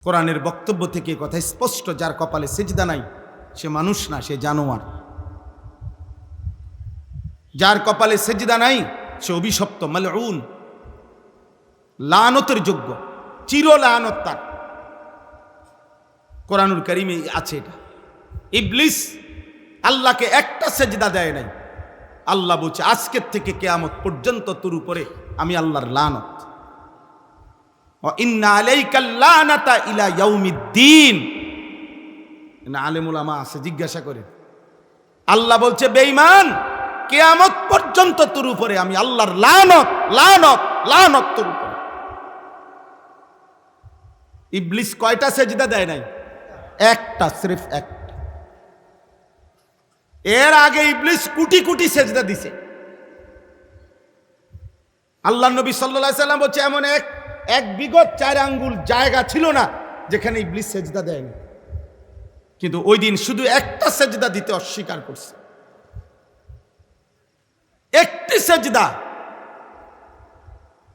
কোরআনের বক্তব্য থেকে কথা স্পষ্ট, যার কপালে সিজদা নাই সে মানুষ না, সে জানোয়ার। যার কপালে সিজদা নাই সে অভিশপ্ত, মালউন, লানতের যোগ্য, চির লানত তার। কোরআনুল কারীমে আছে এটা। ইবলিস আল্লাহকে একটা সিজদা দেয় নাই। আল্লাহ বলছে আজকের থেকে কিয়ামত পর্যন্ত তোর উপরে আমি আল্লাহর লানত। ওয়া ইন্না আলাইকাল লানাতা ইলা ইয়াউমিদ্দিন। আলেম উলামা আছে, জিজ্ঞাসা করে। আল্লাহ বলছে বেঈমান, কিয়ামত পর্যন্ত তোর উপরে আমি আল্লাহর লানত, লানত, লানত তোর উপরে। ইবলিস কয়টা সিজদা দেয় নাই? একটা, সির্ফ একটা। এর আগে ইবলিস কোটি কোটি সিজদা দিছে। আল্লাহ নবী সাল্লাল্লাহু আলাইহি সাল্লাম বলছে এমন এক বিগত 4 আঙ্গুল জায়গা ছিল না যেখানে ইবলিস সিজদা দেয়নি, কিন্তু ওই দিন শুধু একটা সিজদা দিতে অস্বীকার করছে। একটি সিজদা।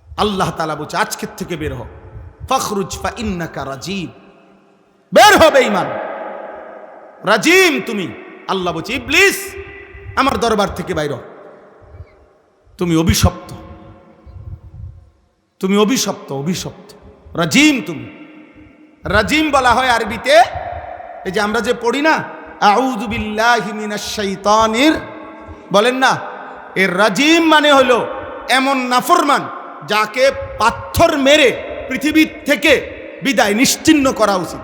আল্লাহ তাআলা বলছে আজকের থেকে বের হ, ফখরুজ ফা ইন্নাকা রাজিম। বের হবে ঈমান, রাজিম তুমি। আল্লাহ বলছে ইবলিস আমার দরবার থেকে বাইর হ, তুমি অভিশপ্ত, তুমি অভিশপ্ত, অভিশপ্ত, রাজিম তুমি। রাজিম বলা হয় আরবিতে, এই যে আমরা যে পড়ি না আউযু বিল্লাহি মিনাশ শাইতানির, বলেন না, এর রাজিম মানে হলো এমন নাফরমান যাকে পাথর মেরে পৃথিবীর থেকে বিদায় নিশ্চিহ্ন করা উচিত,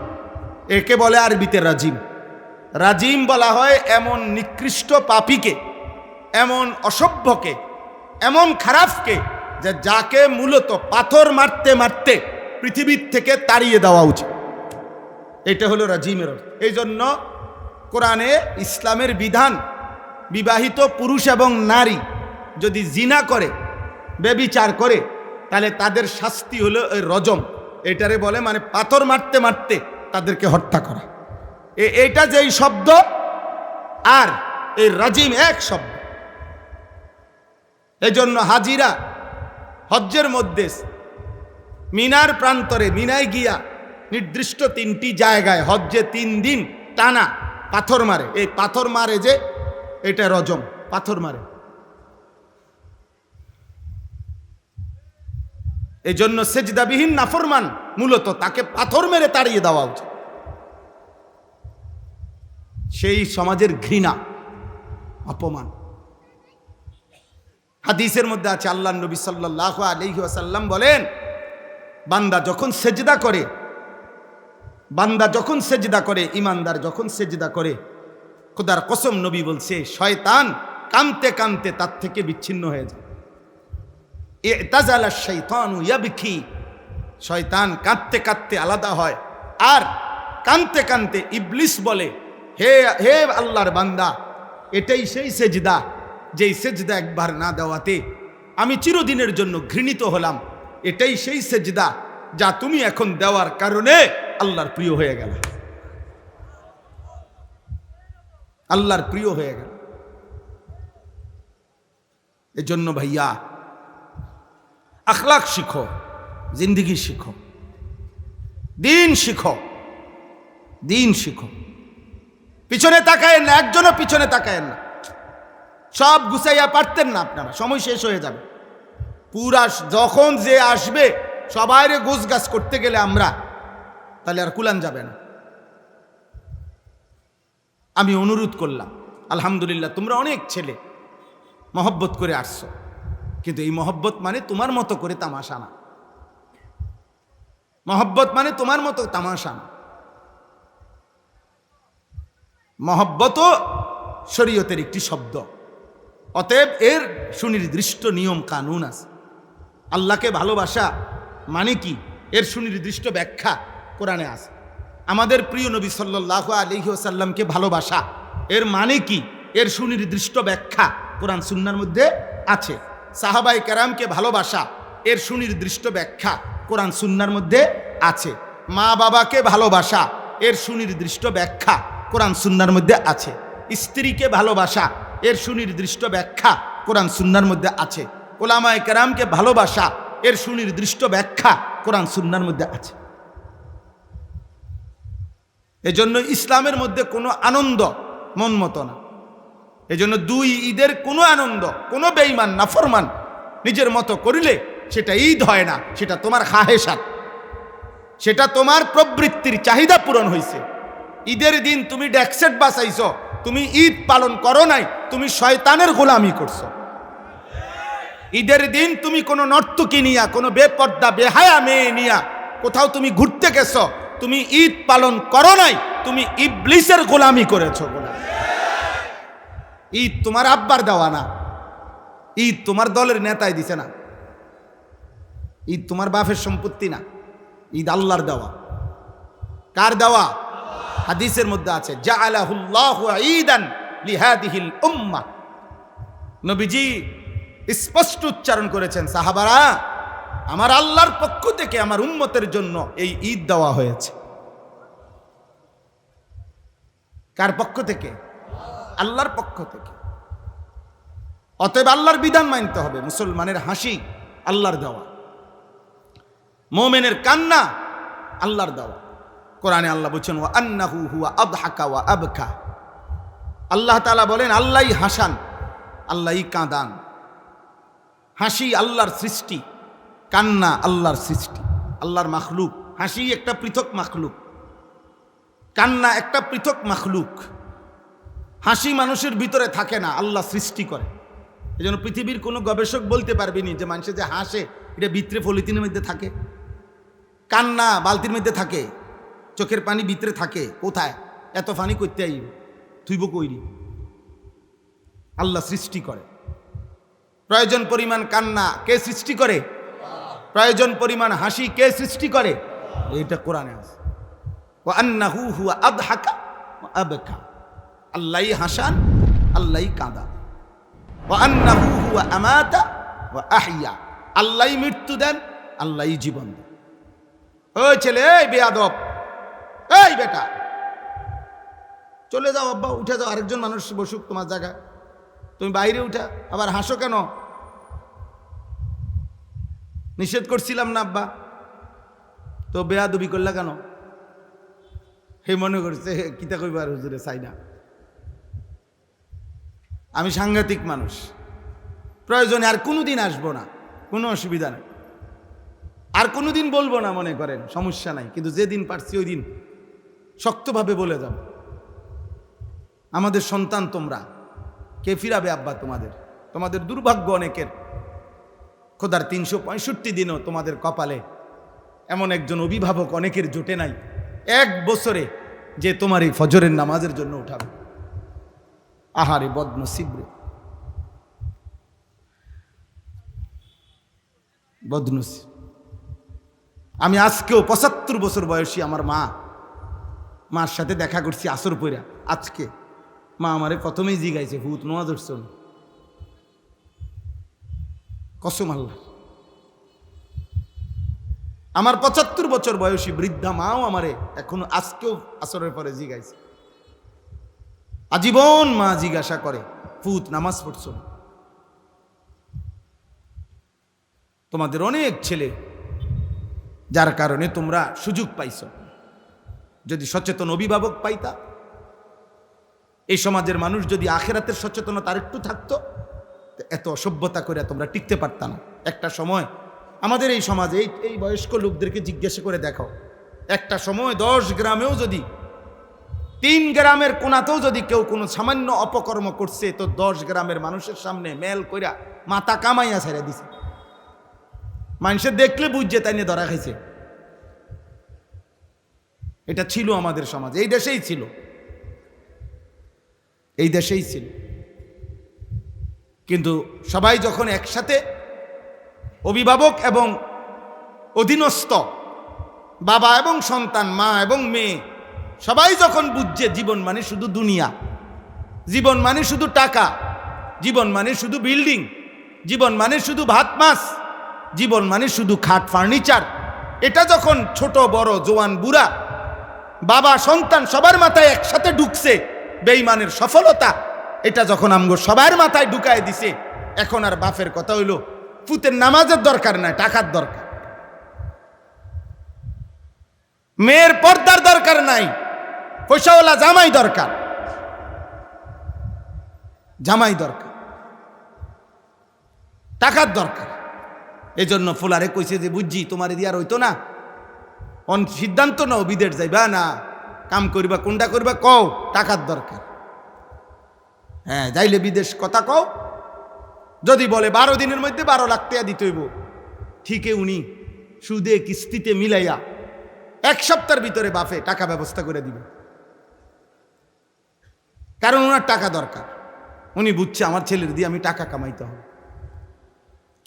একে বলে আরবিতে রাজিম। রাজিম বলা হয় এমন নিকৃষ্ট পাপীকে, এমন অসভ্যকে, এমন খারাপকে, যে যাকে মূলত পাথর মারতে মারতে পৃথিবীর থেকে তাড়িয়ে দেওয়া উচিত। এটা হলো রাজিমের অর্থ। এই জন্য কোরআনে ইসলামের বিধান, বিবাহিত পুরুষ এবং নারী যদি জিনা করে, ব্যভিচার করে, তাহলে তাদের শাস্তি হলো ওই রজম। এটারে বলে মানে পাথর মারতে মারতে তাদেরকে হত্যা করা। এইটা যেই শব্দ আর এই রাজিম এক শব্দ। এই জন্য হাজিরা হজ্জের মধ্যে মিনার প্রান্তরে, মিনায় গিয়া নির্দিষ্ট 3টি জায়গায় হজ্জে 3 দিন টানা পাথর মারে। এই পাথর মারে যে, এটা রজম, পাথর মারে। এই জন্য সেজদাবিহীন নাফরমান মূলত তাকে পাথর মেরে তাড়িয়ে দেওয়া উচিত। সেই সমাজের ঘৃণা, অপমান। হাদিসের মধ্যে আছে, আল্লাহ নবী সাল্লাল্লাহু আলাইহি ওয়াসাল্লাম বলেন, বান্দা যখন সেজদা করে, বান্দা যখন সেজদা করে, ইমানদার যখন সেজদা করে, খোদার কসম নবী বলছে শয়তান কাঁদতে কাঁদতে তার থেকে বিচ্ছিন্ন হয়ে যায়। ইতাজালা শাইতানু ইয়াবকি, শয়তান কাঁদতে কাঁদতে আলাদা হয়। আর কাঁদতে কাঁদতে ইবলিস বলে, হে হে আল্লাহর বান্দা, এটাই সেই সেজদা যেই সেজদা একবার না দেওয়াতে আমি চিরদিনের জন্য ঘৃণিত হলাম। এটাই সেই সেজদা যা তুমি এখন দেওয়ার কারণে আল্লাহর প্রিয় হয়ে গেল, আল্লাহর প্রিয় হয়ে গেল। এজন্য ভাইয়া আখলাক শিখো, জিন্দেগি শিখো, দিন শিখো, দিন শিখো। পিছনে তাকায়েন না, একজনও পিছনে তাকায়েন না। সব গুছাইয়া পারতেন না আপনারা, সময় শেষ হয়ে যাবে। পুরা যখন যে আসবে সবাইরে গোছগাছ করতে গেলে আমরা, তাহলে আর কুলান যাবে না। আমি অনুরোধ করলাম, আলহামদুলিল্লাহ তোমরা অনেক ছেলে মহব্বত করে আসছো, কিন্তু এই মহব্বত মানে তোমার মতো করে তামাশা না। মহব্বত মানে তোমার মতো তামাশা না। মহব্বতও শরীয়তের একটি শব্দ, অতএব এর সুনির্দিষ্ট নিয়ম কানুন আছে। আল্লাহকে ভালোবাসা মানে কি, এর সুনির্দিষ্ট ব্যাখ্যা কোরআনে আছে। আমাদের প্রিয় নবী সাল্লাল্লাহু আলাইহি ওয়াসাল্লামকে ভালোবাসা এর মানে কি, এর সুনির্দিষ্ট ব্যাখ্যা কোরআন সুন্নাহর মধ্যে আছে। সাহাবায়ে কেরামকে ভালোবাসা এর সুনির্দিষ্ট ব্যাখ্যা কোরআন সুন্নাহর মধ্যে আছে। মা বাবাকে ভালোবাসা এর সুনির্দিষ্ট ব্যাখ্যা কোরআন সুন্নাহর মধ্যে আছে। স্ত্রীকে ভালোবাসা এর সুনির্দিষ্ট ব্যাখ্যা কোরআন সুন্নাহর মধ্যে আছে। উলামায়ে কেরামকে ভালোবাসা এর সুনির্দিষ্ট ব্যাখ্যা কোরআন সুন্নাহর মধ্যে আছে। এজন্য ইসলামের মধ্যে কোনো আনন্দ মন মতো না। এজন্য দুই ঈদের কোনো আনন্দ, কোনো বেঈমান নাফরমান নিজের মতো করিলে সেটা ঈদ হয় না, সেটা তোমার খাহেসাত, সেটা তোমার প্রবৃত্তির চাহিদা পূরণ হয়েছে। ঈদের দিন তুমি ডেকসেট বাঁচাইছ, তুমি ঈদ পালন করো নাই, তুমি শয়তানের গোলামি করছো। ঈদের দিন তুমি কোনো নর্তকী নিয়া, কোনো বেপর্দা বেহায়া মেয়ে নিয়া কোথাও তুমি ঘুরতে গেছো, তুমি ঈদ পালন করো নাই, তুমি ইবলিসের গোলামি করেছো। ঈদ তোমার আব্বার দেওয়া না, ঈদ তোমার দলের নেতায় দিছে না, ঈদ তোমার বাপের সম্পত্তি না, ঈদ আল্লাহর দেওয়া। কার দেওয়া? হাদিসের মধ্যে আছে জাআলাহুল্লাহু ঈদান লিহাদিহিল উম্মাহ। নবীজি স্পষ্ট উচ্চারণ করেছেন, সাহাবারা, আমার আল্লাহর পক্ষ থেকে আমার উম্মতের জন্য এই ঈদ দেওয়া হয়েছে। কার পক্ষ থেকে? আল্লাহর পক্ষ থেকে। অতএব আল্লাহর বিধান মানতে হবে। মুসলমানের হাসি আল্লাহর দেওয়া, মুমিনের কান্না আল্লাহর দেওয়া। কোরআনে আল্লাহ বলেছেন ওয়া আন্নাহু হুয়া আদহাকা ওয়া আবকা। আল্লাহ তাআলা বলেন আল্লাহই হাসান, আল্লাহই কাঁদান। হাসি আল্লাহর সৃষ্টি, কান্না আল্লাহর সৃষ্টি, আল্লাহর মাখলুক। হাসি একটা পৃথক মাখলুক, কান্না একটা পৃথক মাখলুক। হাসি মানুষের ভিতরে থাকে না, আল্লাহ সৃষ্টি করে। এই জন্য পৃথিবীর কোনো গবেষক বলতে পারবেনি যে মানুষে যে হাসে এটা ভিতরে পলিথিনের মধ্যে থাকে, কান্না বালতির মধ্যে থাকে, চোখের পানি ভিতরে থাকে। কোথায় এত পানি করতে আইব, থুইব কইরি? আল্লাহ সৃষ্টি করে। প্রয়োজন পরিমাণ কান্না কে সৃষ্টি করে? প্রয়োজন পরিমাণ হাসি কে সৃষ্টি করে? এটা কোরআনে আছে। ওয়া আন্নাহু হুয়া আদহাকা ওয়া আবকা। আল্লাহই হাসান, আল্লাহই কাঁদা। ওয়া আন্নাহু হুয়া আমাতা ওয়া আহইয়া। আল্লাহই মৃত্যু দেন, আল্লাহই জীবন দেন। ওই ছেলে, এই বেয়াদব, এই বেটা, চলে যাও আব্বা, উঠে যাও, আরেকজন মানুষ বসুক তোমার জায়গায়, তুমি বাইরে উঠা আবার হাসো কেন? নিষেধ করছিলাম না আব্বা, তো বেয়াদবি করলা কেন? হে মনে করছে কিতা কইবার হুজুরে চাই না। আমি সাংঘাতিক মানুষ, প্রয়োজনে আর কোনোদিন আসবো না, কোনো অসুবিধা নেই, আর কোনোদিন বলবো না, মনে করেন সমস্যা নাই। কিন্তু যেদিন পারছি ওই দিন শক্তভাবে বলে যাব। আমাদের সন্তান তোমরা, কে ফিরাবে আব্বা তোমাদের? তোমাদের দুর্ভাগ্য অনেকের, খোদার 365 দিনও তোমাদের কপালে এমন একজন অভিভাবক অনেকের জোটে নাই এক বছরে যে তোমার এই ফজরের নামাজের জন্য উঠাবে। আহারে বদনসিব রে, বদনসিব। আমি আজকেও 75 বছর বয়সী আমার মার সাথে দেখা করছি আসর পইরা। আজকে মা আমারে প্রথমেই জিগাইছে ভূত নোয়াজ উঠছে, কসম আল্লাহ। আমার 75 বছর বয়সী বৃদ্ধা মাও আমারে এখনো আজকেও আসরের পরে জিগাইছে। আজীবন মা জিজ্ঞাসা করে ভূত নামাজ পড়ছ? তোমাদের অনেক ছেলে, যার কারণে তোমরা সুযোগ পাইছ। যদি সচেতন অভিভাবক পাইতা, এই সমাজের মানুষ যদি আখেরাতের সচেতনতা আরেকটু থাকতো, এত অসভ্যতা করে তোমরা টিকতে পারতা না। একটা সময় আমাদের এই সমাজে এই বয়স্ক লোকদেরকে জিজ্ঞাসা করে দেখো, একটা সময় 10 গ্রামেও যদি, 3 গ্রামের কোনাতেও যদি কেউ কোনো সামান্য অপকর্ম করছে, তো 10 গ্রামের মানুষের সামনে মেল কইরা মাথা কামাইয়া ছেড়ে দিছে। মানুষের দেখলে বুঝছে তাই নিয়ে ধরা খাইছে। এটা ছিল আমাদের সমাজ, এই দেশেই ছিল, এই দেশেই ছিল। কিন্তু সবাই যখন একসাথে, অভিভাবক এবং অধীনস্থ, বাবা এবং সন্তান, মা এবং মেয়ে, সবাই যখন বুঝছে জীবন মানে শুধু দুনিয়া, জীবন মানে শুধু টাকা, জীবন মানে শুধু বিল্ডিং, জীবন মানে শুধু ভাত মাছ, জীবন মানে শুধু খাট ফার্নিচার, এটা যখন ছোট বড় জোয়ান বুড়া, বাবা সন্তান সবার মাথায় একসাথে ঢুকছে, বেঈমানের সফলতা এটা যখন আমগো সবার মাথায় ঢুকায় দিছে, এখন আর বাপের কথা হইল ফুতের নামাজের দরকার নাই, টাকার দরকার। মেয়ের পর্দার দরকার নাই, পয়সাওয়ালা জামাই দরকার, জামাই দরকার, টাকার দরকার। এই জন্য ফুলারে কইছে যে বুঝছি তোমার দিয়ার হইতো না, সিদ্ধান্ত নাও বিদেশ যাইবা না কাম করিবা, কোনটা করিবা কও, টাকার দরকার। হ্যাঁ যাইলে বিদেশ কথা কও, যদি বলে 12 দিনের মধ্যে 12 লাখ টাকা দিতে হইব, ঠিকই উনি সুদে কিস্তিতে মিলাইয়া 1 সপ্তাহের ভিতরে বাপে টাকা ব্যবস্থা করে দিবে, কারণ ওনার টাকা দরকার। উনি বুঝছে আমার ছেলের দিয়ে আমি টাকা কামাইতে হবে।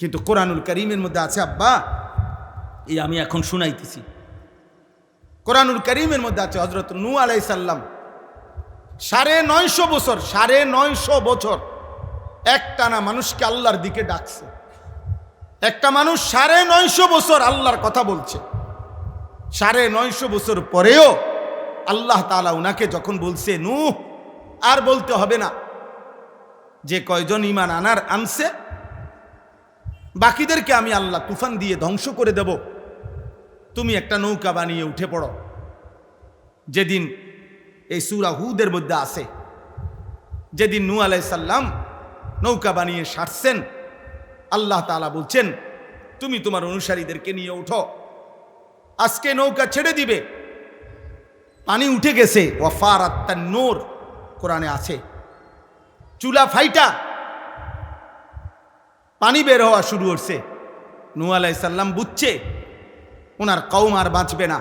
কিন্তু কোরআনুল কারীমের মধ্যে আছে আব্বা, এই আমি এখন শুনাইতেছি, কোরআনুল কারীমের মধ্যে আছে হযরত নূহ আলাইহিস সালাম 950 বছর, 950 বছর একটানা মানুষকে আল্লাহর দিকে ডাকছে। একটা মানুষ 950 বছর আল্লাহর কথা বলছে। 950 বছর পরেও আল্লাহ তাআলা উনাকে যখন বলছে নূহ আর বলতে হবে না, যে কয়জন ঈমান আনছে বাকিদেরকে আমি আল্লাহ তুফান দিয়ে ধ্বংস করে দেব, তুমি একটা নৌকা বানিয়ে উঠে পড়ো। যেদিন এই সূরা হুদের মধ্যে আছে, যেদিন নূহ আলাইহিস সালাম নৌকা বানিয়ে সারছেন, আল্লাহ তাআলা বলছেন তুমি তোমার অনুসারীদেরকে নিয়ে উঠো, আজকে নৌকা ছেড়ে দিবে। পানি উঠে গেছে, ওয়াফারাত তান্নুর কোরআনে আছে, চুলা ফাইটা পানি বের হওয়া শুরু হচ্ছে। নূহ আলাইহিস সালাম বুঝছে ওনার কওম আর বাঁচবে না,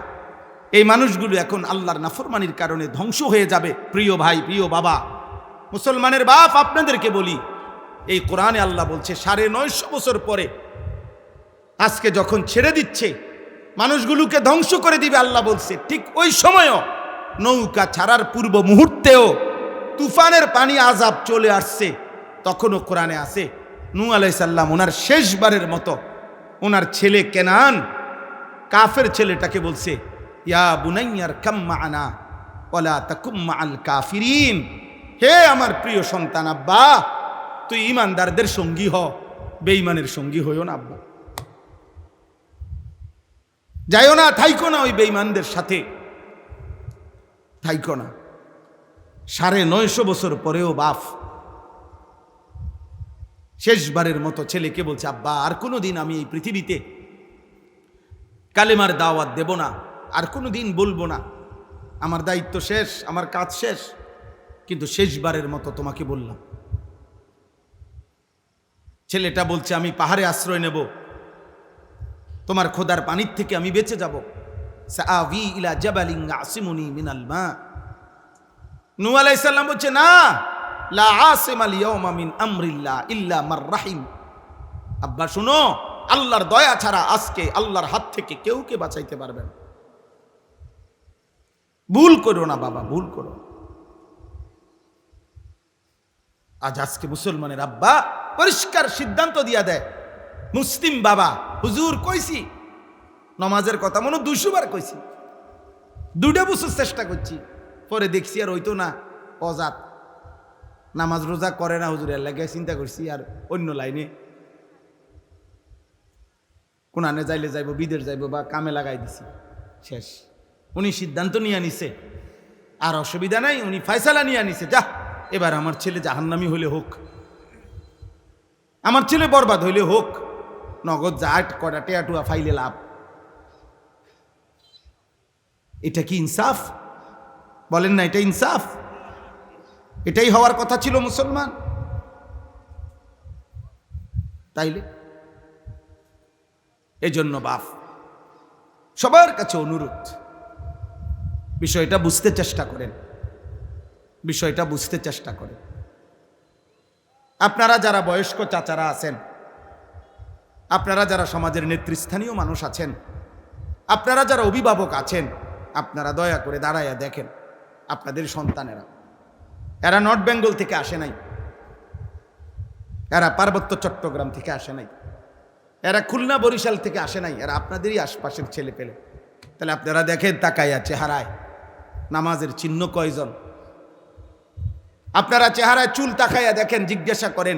এই মানুষগুলো এখন আল্লাহর নাফরমানির কারণে ধ্বংস হয়ে যাবে। প্রিয় ভাই, প্রিয় বাবা, মুসলমানের বাপ, আপনাদেরকে বলি, এই কোরআনে আল্লাহ বলছে 950 বছর পরে আজকে যখন ছেড়ে দিচ্ছে মানুষগুলোকে ধ্বংস করে দিবে, আল্লাহ বলছে ঠিক ওই সময়ও নৌকা ছাড়ার পূর্ব মুহূর্তেও তুফানের পানি আযাব চলে আসছে। তখনও কোরআনে আছে নূহ আলাইহিস সালাম ওনার শেষবারের মতো ওনার ছেলে কেনান, কাফের ছেলেটাকে বলছে ইয়া বুনাইয়ার কাম মা'ানা ওয়ালা তাকুম মা'আল কাফিরিন, হে আমার প্রিয় সন্তান আব্বা, তুই ঈমানদারদের সঙ্গী হ, বেঈমানের সঙ্গী হইও না আব্বা, যাইও না, থাইকো না ওই বেঈমানদের সাথে, থাইকো না। 950 বছর পরেও বাপ শেষবারের মতো ছেলেকে বলছে আব্বা আর কোনোদিন আমি এই পৃথিবীতে কালেমার দাওয়াত দেব না, আর কোনোদিন বলবো না, আমার দায়িত্ব শেষ, আমার কাজ শেষ, কিন্তু শেষবারের মতো তোমাকে বললাম। ছেলেটা বলছে আমি পাহাড়ে আশ্রয় নেব, তোমার খোদার পানির থেকে আমি বেঁচে যাব। সাআবি ইলা জাবালিন ইয়াসিমুনি মিনাল মা। নূহ আলাইহিস সালাম বলছে না, লা আসিমাল ইয়াওমা মিন আমরিল্লাহ ইল্লা মার রাহিম। আব্বা শুনো, আল্লাহর দয়া ছাড়া আজকে আল্লাহর হাত থেকে কেউকে বাঁচাইতে পারবে না। ভুল করো না বাবা, ভুল করো। আজকে মুসলমানের আব্বা পরিষ্কার সিদ্ধান্ত দিয়া দেয়, মুসলিম বাবা, হুজুর কইছি নামাজের কথা মনে 200 বার কইছি, 2টা বছর চেষ্টা করছি, পরে দেখছি আর হইতো না, অজাত নামাজ রোজা করে না হুজুরের লাগে চিন্তা করছি আর অন্য লাইনে কোনানে যাইলে যাইব, বিদেশ যাইব বা কামে লাগাই দিছি, শেষ। উনি সিদ্ধান্ত নিয়ে নিছে, আর অসুবিধা নাই, উনি ফয়সালা নিয়ে নিছে, যা এবার আমার ছেলে জাহান্নামী হইলে হোক, আমার ছেলে বরবাদ হইলে হোক, নগদ জাট কটা টেয়াটুয়া ফাইলে লাভ। এটা কি ইনসাফ? বলেন না এটা ইনসাফ? এটাই হওয়ার কথা ছিল মুসলমান। তাইলে এজন্য বাপ সবার কাছে অনুরোধ, বিষয়টা বুঝতে চেষ্টা করেন, বিষয়টা বুঝতে চেষ্টা করেন। আপনারা যারা বয়স্ক চাচারা আছেন, আপনারা যারা সমাজের নেতৃস্থানীয় মানুষ আছেন, আপনারা যারা অভিভাবক আছেন, আপনারা দয়া করে দাঁড়াইয়া দেখেন আপনাদের সন্তানেরা, এরা নর্থ বেঙ্গল থেকে আসে নাই, এরা পার্বত্য চট্টগ্রাম থেকে আসে নাই, এরা খুলনা বরিশাল থেকে আসে নাই, এরা আপনাদেরই আশপাশের ছেলে পেলে। তাহলে আপনারা দেখেন তাকাইয়া চেহারায় নামাজের চিহ্ন কয়জন, আপনারা চেহারায় চুল তাকাইয়া দেখেন, জিজ্ঞাসা করেন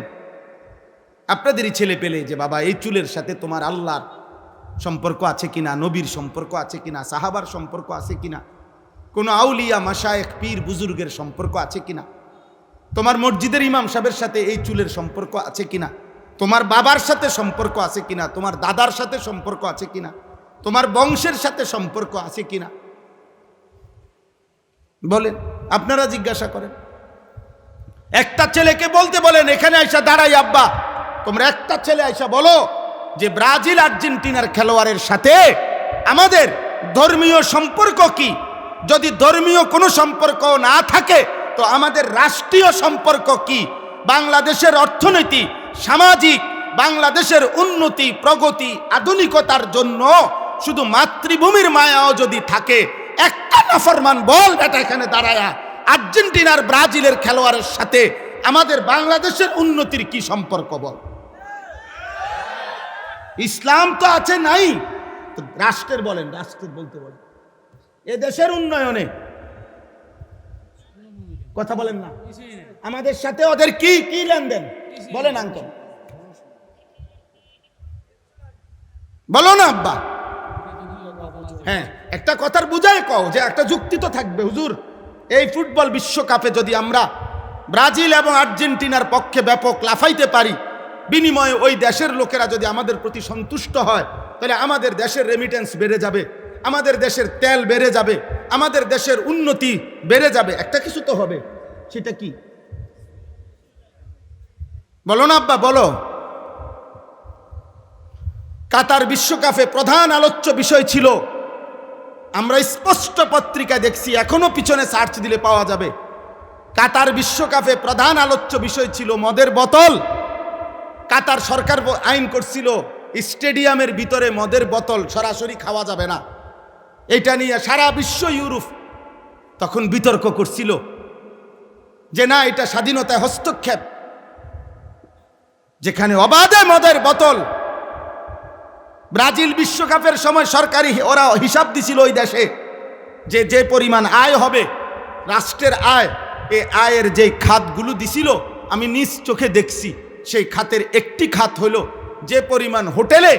আপনাদেরই ছেলে পেলে যে বাবা এই চুলের সাথে তোমার আল্লাহর সম্পর্ক আছে কিনা, নবীর সম্পর্ক আছে কিনা, সাহাবার সম্পর্ক আছে কিনা, কোনো আউলিয়া মাশায়েখ পীর বুজুর্গের সম্পর্ক আছে কিনা? তোমার মসজিদের ইমাম সাহেবের সাথে এই চুলের সম্পর্ক আছে কিনা? তোমার বাবার সাথে সম্পর্ক আছে কিনা? তোমার দাদার সাথে সম্পর্ক আছে কিনা? তোমার বংশের সাথে সম্পর্ক আছে কিনা? বলেন, আপনারা জিজ্ঞাসা করেন। একটা ছেলেকে বলতে বলেন, এখানে আইসা দাঁড়াই আব্বা, তোমরা একটা ছেলে আইসা বলো যে ব্রাজিল আর্জেন্টিনার খেলোয়াড়ের সাথে আমাদের ধর্মীয় সম্পর্ক কি? যদি ধর্মীয় কোনো সম্পর্ক না থাকে তো আমাদের রাষ্ট্রীয় সম্পর্ক কি? বাংলাদেশের অর্থনীতি, সামাজিক, বাংলাদেশের উন্নতি, প্রগতি, আধুনিকতার জন্য শুধু মাতৃভূমির মায়াও যদি থাকে, একটা নাফরমান বল বেটা এখানে দাঁড়ায়া আর্জেন্টিনার ব্রাজিলের খেলোয়াড়ের সাথে আমাদের বাংলাদেশের উন্নতির কি সম্পর্ক বল? ইসলাম তো আছে নাই, তো রাষ্ট্রের বলেন, রাষ্ট্রের বলতে বলেন, এ দেশের উন্নয়নে কথা বলেন না, আমাদের সাথে ওদের কি কি লেনদেন বলেন আঙ্কেল, বলো না আব্বা। হ্যাঁ, একটা কথার বুঝায় কও যে একটা যুক্তি তো থাকবে। হুজুর, এই ফুটবল বিশ্বকাপে যদি আমরা ব্রাজিল এবং আর্জেন্টিনার পক্ষে ব্যাপক লাফাইতে পারি, বিনিময়ে ওই দেশের লোকেরা যদি আমাদের প্রতি সন্তুষ্ট হয়, তাহলে আমাদের দেশের রেমিটেন্স বেড়ে যাবে, আমাদের দেশের তেল বেড়ে যাবে, আমাদের দেশের উন্নতি বেড়ে যাবে। একটা কিছু তো হবে, সেটা কি বলো না আব্বা, বলো। কাতার বিশ্বকাপে প্রধান আলোচ্য বিষয় ছিল, আমরা স্পষ্ট পত্রিকা দেখছি, এখনো পিছনে সার্চ দিলে পাওয়া যাবে, কাতার বিশ্বকাপে প্রধান আলোচ্য বিষয় ছিল মদের বোতল। কাতার সরকার আইন করছিল স্টেডিয়ামের ভিতরে মদের বোতল সরাসরি খাওয়া যাবে না। এটা নিয়ে সারা বিশ্ব, ইউরোপ তখন বিতর্ক করছিল যে না, এটা স্বাধীনতায় হস্তক্ষেপ, যেখানে অবাধে মদের বোতল। ব্রাজিল বিশ্বকাপের সময় সরকারি ওরা হিসাব দিছিল ওই দেশে যে যে পরিমাণ আয় হবে, রাষ্ট্রের আয়, এই আয়ের যে খাতগুলো দিছিল আমি নিজ চোখে দেখছি, সেই খাতের একটি খাত হলো যে পরিমাণ হোটেলে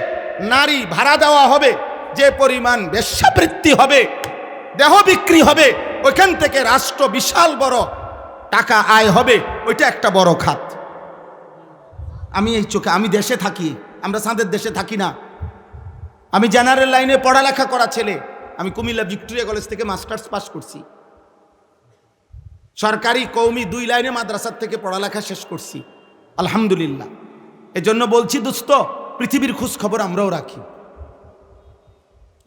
নারী ভাড়া দেওয়া হবে, যে পরিমাণ বেশ্যাবৃত্তি হবে, দেহ বিক্রি হবে, ওইখান থেকে রাষ্ট্র বিশাল বড় টাকা আয় হবে, ওইটা একটা বড় খাত। আমি এই চোখে, আমি দেশে থাকি, আমরা চাঁদের দেশে থাকি না। আমি জেনারেল লাইনে পড়ালেখা করা ছেলে, আমি কুমিল্লা ভিক্টোরিয়া কলেজ থেকে মাস্টার্স পাস করছি, সরকারি কওমি 2 লাইনে মাদ্রাসার থেকে পড়ালেখা শেষ করছি, আলহামদুলিল্লাহ। এজন্য বলছি দোস্ত, পৃথিবীর খোঁজ খবর আমরাও রাখি,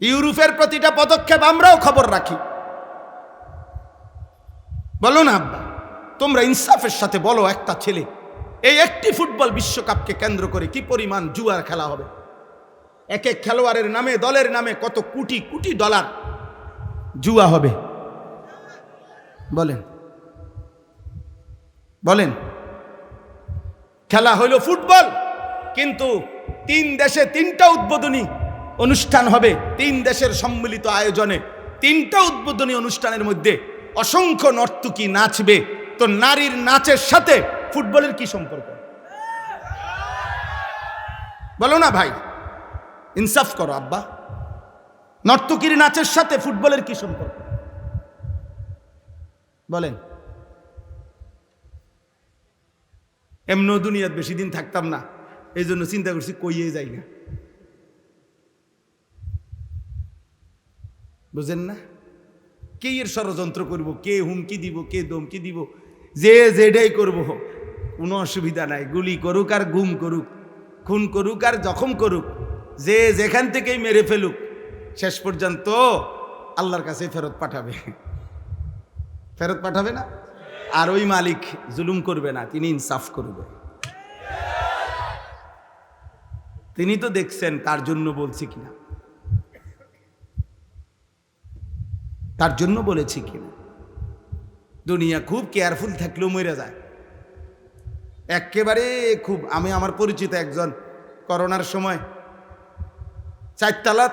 ইউরোপের প্রতিটা পদক্ষেপ আমরাও খবর রাখি। বলো না আব্বা, তোমরা ইনসাফের সাথে বলো, একটা ছেলে, এই একটি ফুটবল বিশ্বকাপকে কেন্দ্র করে কি পরিমাণ জুয়ার খেলা হবে? এক এক খেলোয়াড়ের নামে, দলের নামে কত কোটি কোটি ডলার জুয়া হবে, বলেন বলেন। খেলা হইল ফুটবল, কিন্তু 3 দেশে 3টা উদ্বোধনী অনুষ্ঠান হবে, 3 দেশের সম্মিলিত আয়োজনে 3টা উদ্বোধনী অনুষ্ঠানের মধ্যে অসংখ্য নর্তকী নাচবে। তো নারীর নাচের সাথে ফুটবলের কি সম্পর্ক? বলো না ভাই, ইনসাফ করো আব্বা, নর্তকীর নাচের সাথে ফুটবলের কি সম্পর্ক বলেন? এমন দুনিয়াত বেশি দিন থাকতাম না, এই জন্য চিন্তা করছি কইয়ে যাই না, বুঝেন না? কে এর ষড়যন্ত্র করব, কে হুমকি দিব, কে ধমকি দিব, যে যেটাই করব কোনো অসুবিধা নাই। গুলি করুক আর গুম করুক, খুন করুক আর জখম করুক, যে যেখান থেকেই মেরে ফেলুক, শেষ পর্যন্ত আল্লাহর কাছে ফেরত পাঠাবে, ফেরত পাঠাবে না? আর ওই মালিক জুলুম করবে না, তিনি ইনসাফ করবে। তিনি তো দেখছেন, তার জন্য বলছি কিনা, তার জন্য বলেছি কিনা। দুনিয়া খুব কেয়ারফুল থাকলেও মরে যায় একেবারে খুব। আমি আমার পরিচিত একজন করোনার সময় 4 তলা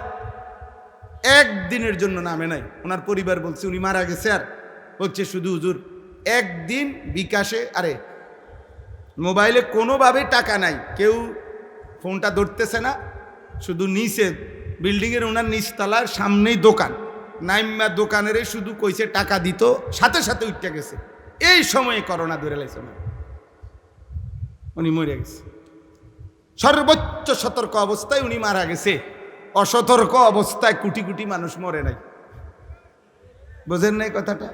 একদিনের জন্য নামে নাই, ওনার পরিবার বলছে উনি মারা গেছে, আর বলছে শুধু হুজুর একদিন বিকাশে, আরে মোবাইলে কোনোভাবে টাকা নাই, কেউ ফোনটা ধরতেছে না, শুধু নিচে বিল্ডিংয়ের ওনার নিচতলার সামনেই দোকান, নাইম্যা দোকানেরে শুধু কইছে টাকা দিত, সাথে সাথে উঠতে গেছে। এই সময়ে করোনা ধরে লাইছে না, উনি মরে গেছে। সর্বোচ্চ সতর্ক অবস্থায় উনি মারা গেছে, অসতর্ক অবস্থায় কোটি কোটি মানুষ মরে নাই। বোঝেন নাই কথাটা?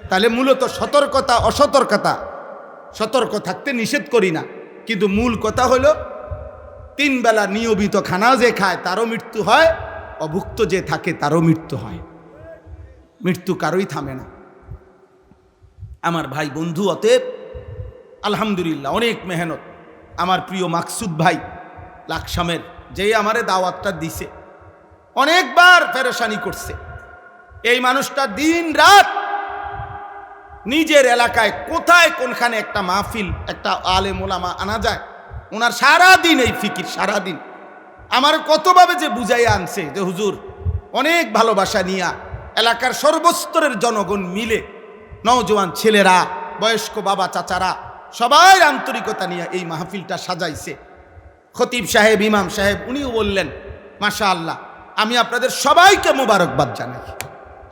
তাহলে মূলত সতর্কতা অসতর্কতা, সতর্ক থাকতে নিষেধ করি না, কিন্তু মূল কথা হলো 3 বেলা নিয়মিত খানা যে খায় তারও মৃত্যু হয়, অভুক্ত যে থাকে তারও মৃত্যু হয়। মৃত্যু কারোই থামে না আমার ভাই বন্ধু। অতএব আলহামদুলিল্লাহ অনেক মেহনত আমার প্রিয় মাকসুদ ভাই লাকসামের, যেই আমারে দাওয়াতটা দিছে, অনেকবার পেরেশানি করছে। এই মানুষটা দিন রাত নিজের এলাকায় কোথায় কোনখানে একটা মাহফিল, একটা আলেম ওলামা আনা যায়, ওনার সারাদিন এই ফিকির, সারাদিন আমার কতভাবে যে বুঝাইয়া আনছে যে হুজুর অনেক ভালোবাসা নিয়া এলাকার সর্বস্তরের জনগণ মিলে, নওজোয়ান ছেলেরা, বয়স্ক বাবা চাচারা সবাই আন্তরিকতা নিয়ে এই মাহফিলটা সাজাইছে। খতিব সাহেব, ইমাম সাহেব উনিও বললেন মাশাআল্লাহ, আমি আপনাদের সবাইকে মোবারকবাদ জানাই,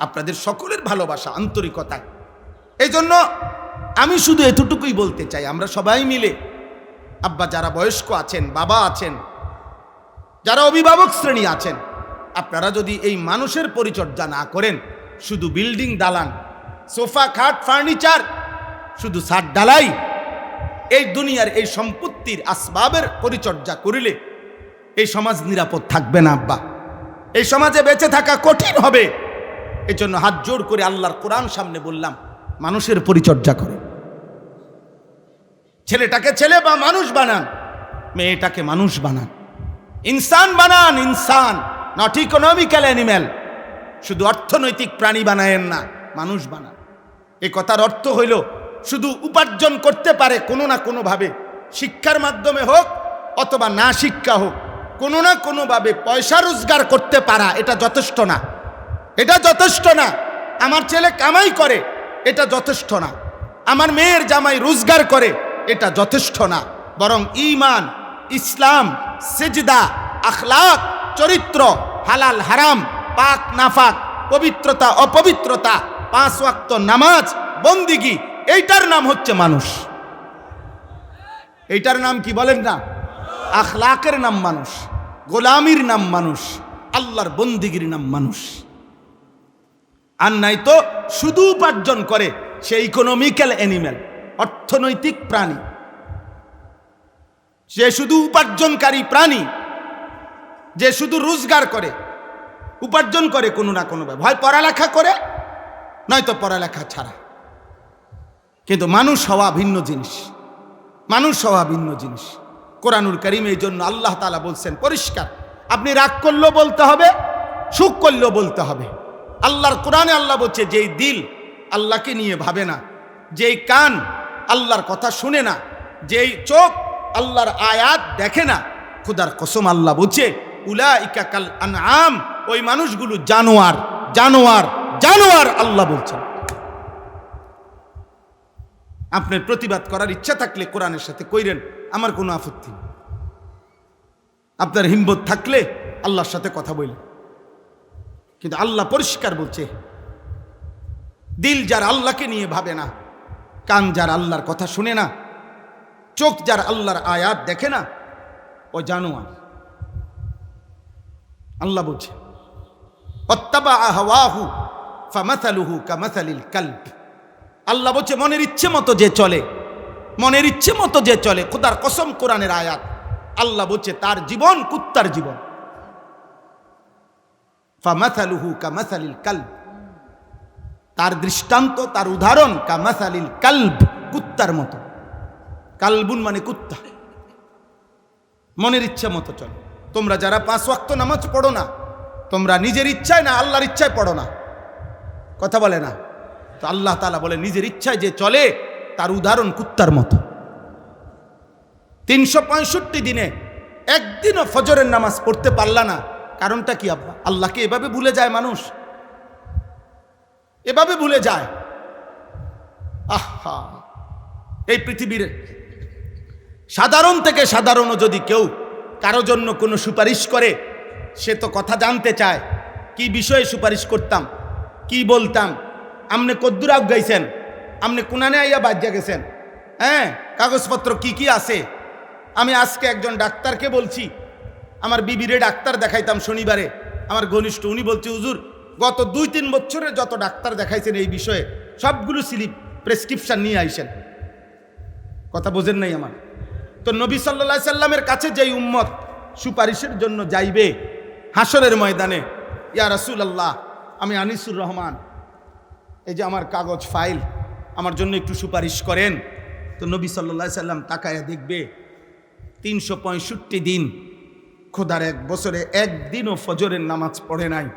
আপনাদের সকলের ভালোবাসা আন্তরিকতায়। এই জন্য আমি শুধু এতটুকুই বলতে চাই, আমরা সবাই মিলে, আব্বা যারা বয়স্ক আছেন, বাবা আছেন, যারা অভিভাবক শ্রেণী আছেন, আপনারা যদি এই মানুষের পরিচর্যা না করেন, শুধু বিল্ডিং দালান, সোফা খাট ফার্নিচার, শুধু ছাদ ঢালাই, এই দুনিয়ার এই সম্পত্তির আসবাবের পরিচর্যা করিলে এই সমাজ নিরাপদ থাকবে না আব্বা, এই সমাজে বেঁচে থাকা কঠিন হবে। এই জন্য হাত জোড় করে আল্লাহর কোরআন সামনে বললাম, মানুষের পরিচর্যা করেন। ছেলেটাকে ছেলে বা মানুষ বানান, মেয়েটাকে মানুষ বানান, ইনসান বানান, ইনসান, নট ইকোনমিক্যাল অ্যানিম্যাল। শুধু অর্থনৈতিক প্রাণী বানায়েন না, মানুষ বানান। এই কথার অর্থ হইল শুধু উপার্জন করতে পারে কোনো না কোনোভাবে, শিক্ষার মাধ্যমে হোক অথবা না শিক্ষা হোক, কোনো না কোনোভাবে পয়সা রোজগার করতে পারা, এটা যথেষ্ট না, এটা যথেষ্ট না। আমার ছেলে কামাই করে, এটা যথেষ্ট না। আমার মেয়ের জামাই রোজগার করে, এটা যথেষ্ট না। বরং ঈমান, ইসলাম, সিজদা, আখলাক, চরিত্র, হালাল হারাম, পাক নাফাক, পবিত্রতা অপবিত্রতা, 5 ওয়াক্ত নামাজ, বন্দিগি, এইটার নাম হচ্ছে মানুষ। এইটার নাম কি বলেন না? আখলাকের নাম মানুষ, গোলামির নাম মানুষ, আল্লাহর বন্দিগির নাম মানুষ। আর নাই তো শুধু উপার্জন করে, সে ইকোনমিক্যাল অ্যানিম্যাল, অর্থনৈতিক প্রাণী, সে শুধু উপার্জনকারী প্রাণী, যে শুধু রোজগার করে, উপার্জন করে কোনো না কোনোভাবে, হয় পড়ালেখা করে নয়তো পড়ালেখা ছাড়া। কিন্তু মানুষ হওয়া ভিন্ন জিনিস, মানুষ হওয়া ভিন্ন জিনিস। কোরআনুল কারীম এই জন্য আল্লাহ তাআলা বলছেন পরিষ্কার, আপনি রাগ করলেও বলতে হবে, সুখ করলেও বলতে হবে। আল্লাহর কোরআনে আল্লাহ বলছে, যেই দিল আল্লাহকে নিয়ে ভাবে না, যেই কান আল্লাহর কথা শুনে না, যেই চোখ আল্লাহর আয়াত দেখে না, খোদার কসম আল্লাহ বলছে উলাইকা কাল আনআম, ওই মানুষগুলো জানোয়ার, জানোয়ার, জানোয়ার। আল্লাহ বলছেন। আপনার প্রতিবাদ করার ইচ্ছা থাকলে কোরআনের সাথে কইরেন, আমার কোনো আপত্তি নেই। আপনার হিম্মত থাকলে আল্লাহর সাথে কথা বললেন, কিন্তু আল্লাহ পরিষ্কার বলছে, দিল যার আল্লাহকে নিয়ে ভাবে না, কান যার আল্লাহর কথা শুনে না, চোখ যার আল্লাহর আয়াত দেখে না, ও জানোয়ার। আল্লাহ বলছে ওয়াত্তাবা হাওয়াহু ফামাসালুহু কামাসালিল কালব। আল্লাহ বলছে মনের ইচ্ছে মতো যে চলে, মনের ইচ্ছে মতো যে চলে, খোদার কসম কোরআনের আয়াত, আল্লাহ বলছে তার জীবন কুত্তার জীবন। ফামাসালুহু কামাসালিল কালব, তার দৃষ্টান্ত, তার উদাহরণ কামাসালিল কালব, কুত্তার মতো। কালবুন মানে কুত্তা, মনের ইচ্ছা মতো চলে। তোমরা যারা 5 ওয়াক্ত নামাজ পড়ো না, তোমরা নিজের ইচ্ছায় না আল্লাহর ইচ্ছায় পড়ো না, কথা বলে না তো। আল্লাহ তাআলা বলে নিজের ইচ্ছায় যে চলে তার উদাহরণ কুত্তার মতো। 365 দিনে একদিনও ফজরের নামাজ পড়তে পারলা না, কারণটা কি আব্বা? আল্লাহকে এভাবে ভুলে যায় মানুষ, এভাবে ভুলে যায়। আহা, এই পৃথিবীর সাধারণ থেকে সাধারণও যদি কেউ কারো জন্য কোনো সুপারিশ করে, সে তো কথা জানতে চায় কি বিষয়ে সুপারিশ করতাম, কি বলতাম, আমনে কদ্দুর গাইছেন, আমনে কোনানে আইয়া বাজ্যা গেছেন, হ্যাঁ কাগজপত্র কি কি আছে। আমি আজকে একজন ডাক্তারকে বলছি, আমার বিবিরে ডাক্তার দেখাইতাম শনিবারে, আমার ঘনিষ্ঠ, উনি বলছে হুজুর গত 2-3 বছরে যত ডাক্তার দেখাইছেন এই বিষয়ে সবগুলো স্লিপ প্রেসক্রিপশন নিয়ে আইসেন। কথা বোঝেন নাই আমার? তো নবী সাল্লাল্লাহু আলাইহি সাল্লামের কাছে যেই উম্মত সুপারিশের জন্য যাইবে হাসরের ময়দানে, ইয়া রাসূলুল্লাহ আমি আনিসুর রহমান, এই যে আমার কাগজ ফাইল, আমার জন্য একটু সুপারিশ করেন। তো নবী সাল্লাল্লাহু আলাইহি সাল্লাম তাকায়া দেখবে 365 দিন খোদার 1 বছরে একদিনও ফজরের নামাজ পড়ে নাই,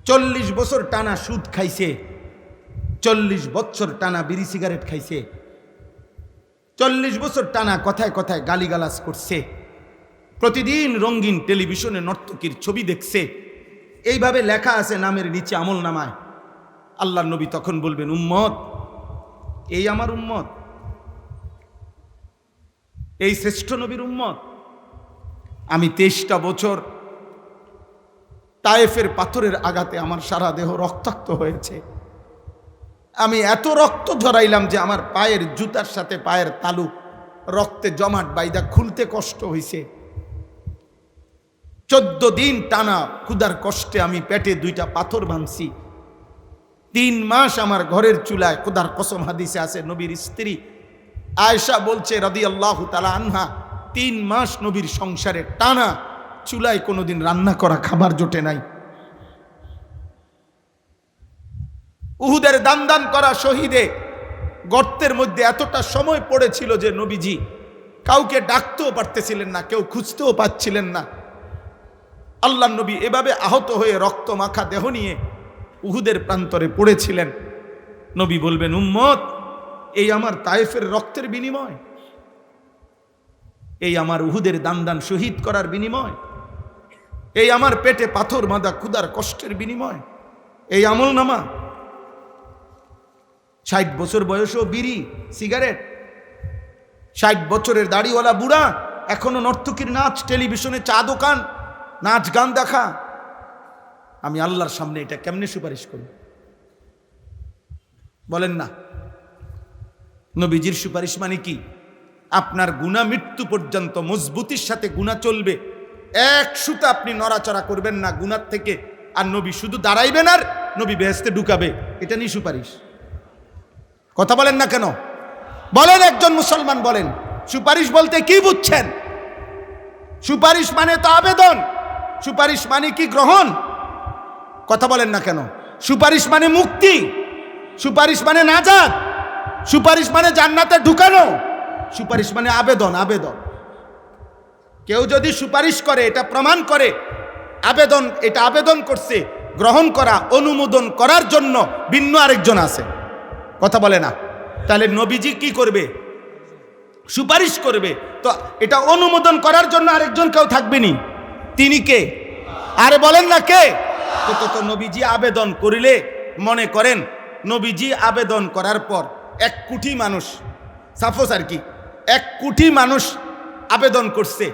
40 বছর টানা সুদ খাইছে, 40 বছর টানা বিড়ি সিগারেট খাইছে, 40 বছর টানা কথায় কথায় গালিগালাজ করছে, প্রতিদিন রঙিন টেলিভিশনে নর্তকীর ছবি দেখছে। এইভাবে লেখা আছে নামের নিচে আমল নামায়। আল্লাহর নবী তখন বলবেন, উম্মত, এই আমার উম্মত, এই শ্রেষ্ঠ নবীর উম্মত। আমি 23টা বছর তায়েফের পাথরের আঘাতে আমার সারা দেহ রক্তাক্ত হয়েছে। আমি এত রক্ত ঝরাইলাম যে আমার পায়ের জুতার সাথে পায়ের তালু রক্তে জমাট বাইদা খুলতে কষ্ট হয়েছে। 14 দিন টানা ক্ষুধার কষ্টে আমি পেটে 2টা পাথর ভাঙছি। 3 মাস আমার ঘরের চুলায়, খোদার কসম হাদিসে আছে, নবীর স্ত্রী আয়েশা বলছে রাদিয়াল্লাহু তাআলা আনহা, 3 মাস নবীর সংসারে টানা চুলায় কোনোদিন রান্না করা খাবার জোটে নাই। উহুদের দান করা শহীদে গর্তের মধ্যে এতটা সময় পড়েছিল যে নবীজি কাউকে ডাকতেও পারতেছিলেন না, কেউ খুঁজতেও পাচ্ছিলেন না। আল্লাহর নবী এভাবে আহত হয়ে রক্ত মাখা দেহ নিয়ে উহুদের প্রান্তরে পড়েছিলেন। নবী বলবেন, উম্মত, এই আমার তায়েফের রক্তের বিনিময়, এই আমার উহুদের দান শহীদ করার বিনিময়, এই আমার পেটে পাথর বাঁধা ক্ষুধার কষ্টের বিনিময়, এই আমল নামা। 60 বছর বয়সেও বিড়ি সিগারেট, 60 বছরের দাড়িওয়ালা বুড়া এখনো নর্তকীর নাচ, টেলিভিশনে চা দোকান, নাচ গান দেখা। আমি আল্লাহর সামনে এটা কেমনে সুপারিশ করি বলেন না? নবীজির সুপারিশ মানে কি? আপনার গুনাহ মৃত্যু পর্যন্ত মজবুতির সাথে গুনাহ চলবে, 1 সুতা আপনি নড়াচড়া করবেন না গুনার থেকে, আর নবী শুধু দাঁড়াইবেন আর নবী বেহেশতে ঢুকাবে। এটা নিয়ে সুপারিশ। কথা বলেন না কেন? বলেন, একজন মুসলমান বলেন, সুপারিশ বলতে কি বুঝছেন? সুপারিশ মানে তো আবেদন, সুপারিশ মানে কি গ্রহণ? কথা বলেন না কেন? সুপারিশ মানে মুক্তি, সুপারিশ মানে নাজাত, সুপারিশ মানে জান্নাতে ঢুকানো, সুপারিশ মানে আবেদন। আবেদন, কেউ যদি সুপারিশ করে এটা প্রমাণ করে আবেদন, এটা আবেদন করছে, গ্রহণ করা, অনুমোদন করার জন্য ভিন্ন আরেকজন আছে। কথা বলে না? তাহলে নবীজি কি করবে? সুপারিশ করবে, তো এটা অনুমোদন করার জন্য আরেকজন কেউ থাকবেনি। তিনি কে? আরে বলেন না কে? তো নবীজি আবেদন করিলে, মনে করেন নবীজি আবেদন করার পর 1 কোটি মানুষ, সাপোজ আর কি 1 কোটি মানুষ আবেদন করছে,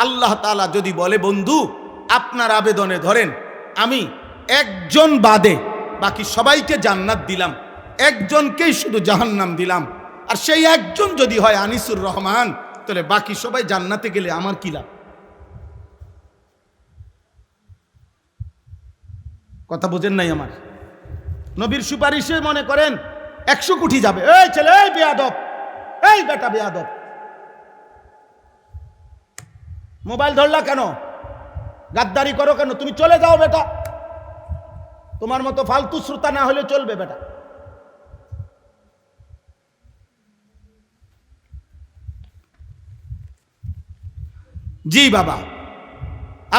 আল্লাহ তাআলা যদি বলে, বন্ধু আপনার আবেদনে ধরেন আমি একজন বাদে বাকি সবাইকে জান্নাত দিলাম, একজনকেই শুধু জাহান্নাম দিলাম, আর সেই একজন যদি হয় আনিসুর রহমান, তাহলে বাকি সবাই জান্নাতে গেলে আমার কি লাভ? কথা বোঝেন নাই আমার? নবীর সুপারিশে মনে করেন 100 কোটি যাবে। এই ছেলে, এই বেয়াদব, এই বেটা বেয়াদব, মোবাইল ধরলা কেন? গাদ্দারি করো কেন? তুমি চলে যাও বেটা, তোমার মতো ফালতু শ্রোতা না হলে চলবে বেটা। জি বাবা,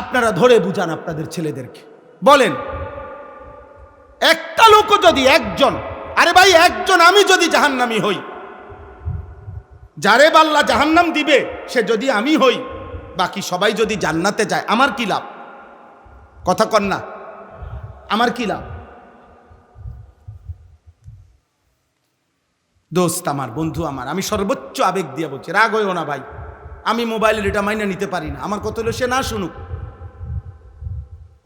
আপনারা ধরে বুঝান আপনাদের ছেলেদেরকে, বলেন একটা লোক যদি, একজন, আরে ভাই একজন, আমি যদি জাহান্নামী হই, যারে আল্লাহ জাহান্নাম দিবে সে যদি আমি হই, বাকি সবাই যদি জান্নাতে যায়, আমার কি লাভ? কথা কন না, আমার কি লাভ? দোস্ত আমার, বন্ধু আমার, আমি সর্বোচ্চ আবেগ দিয়ে বলছি, রাগ হইও না ভাই, আমি মোবাইলের এটা মাইনে নিতে পারি না। আমার কথা হলো সে না শুনুক,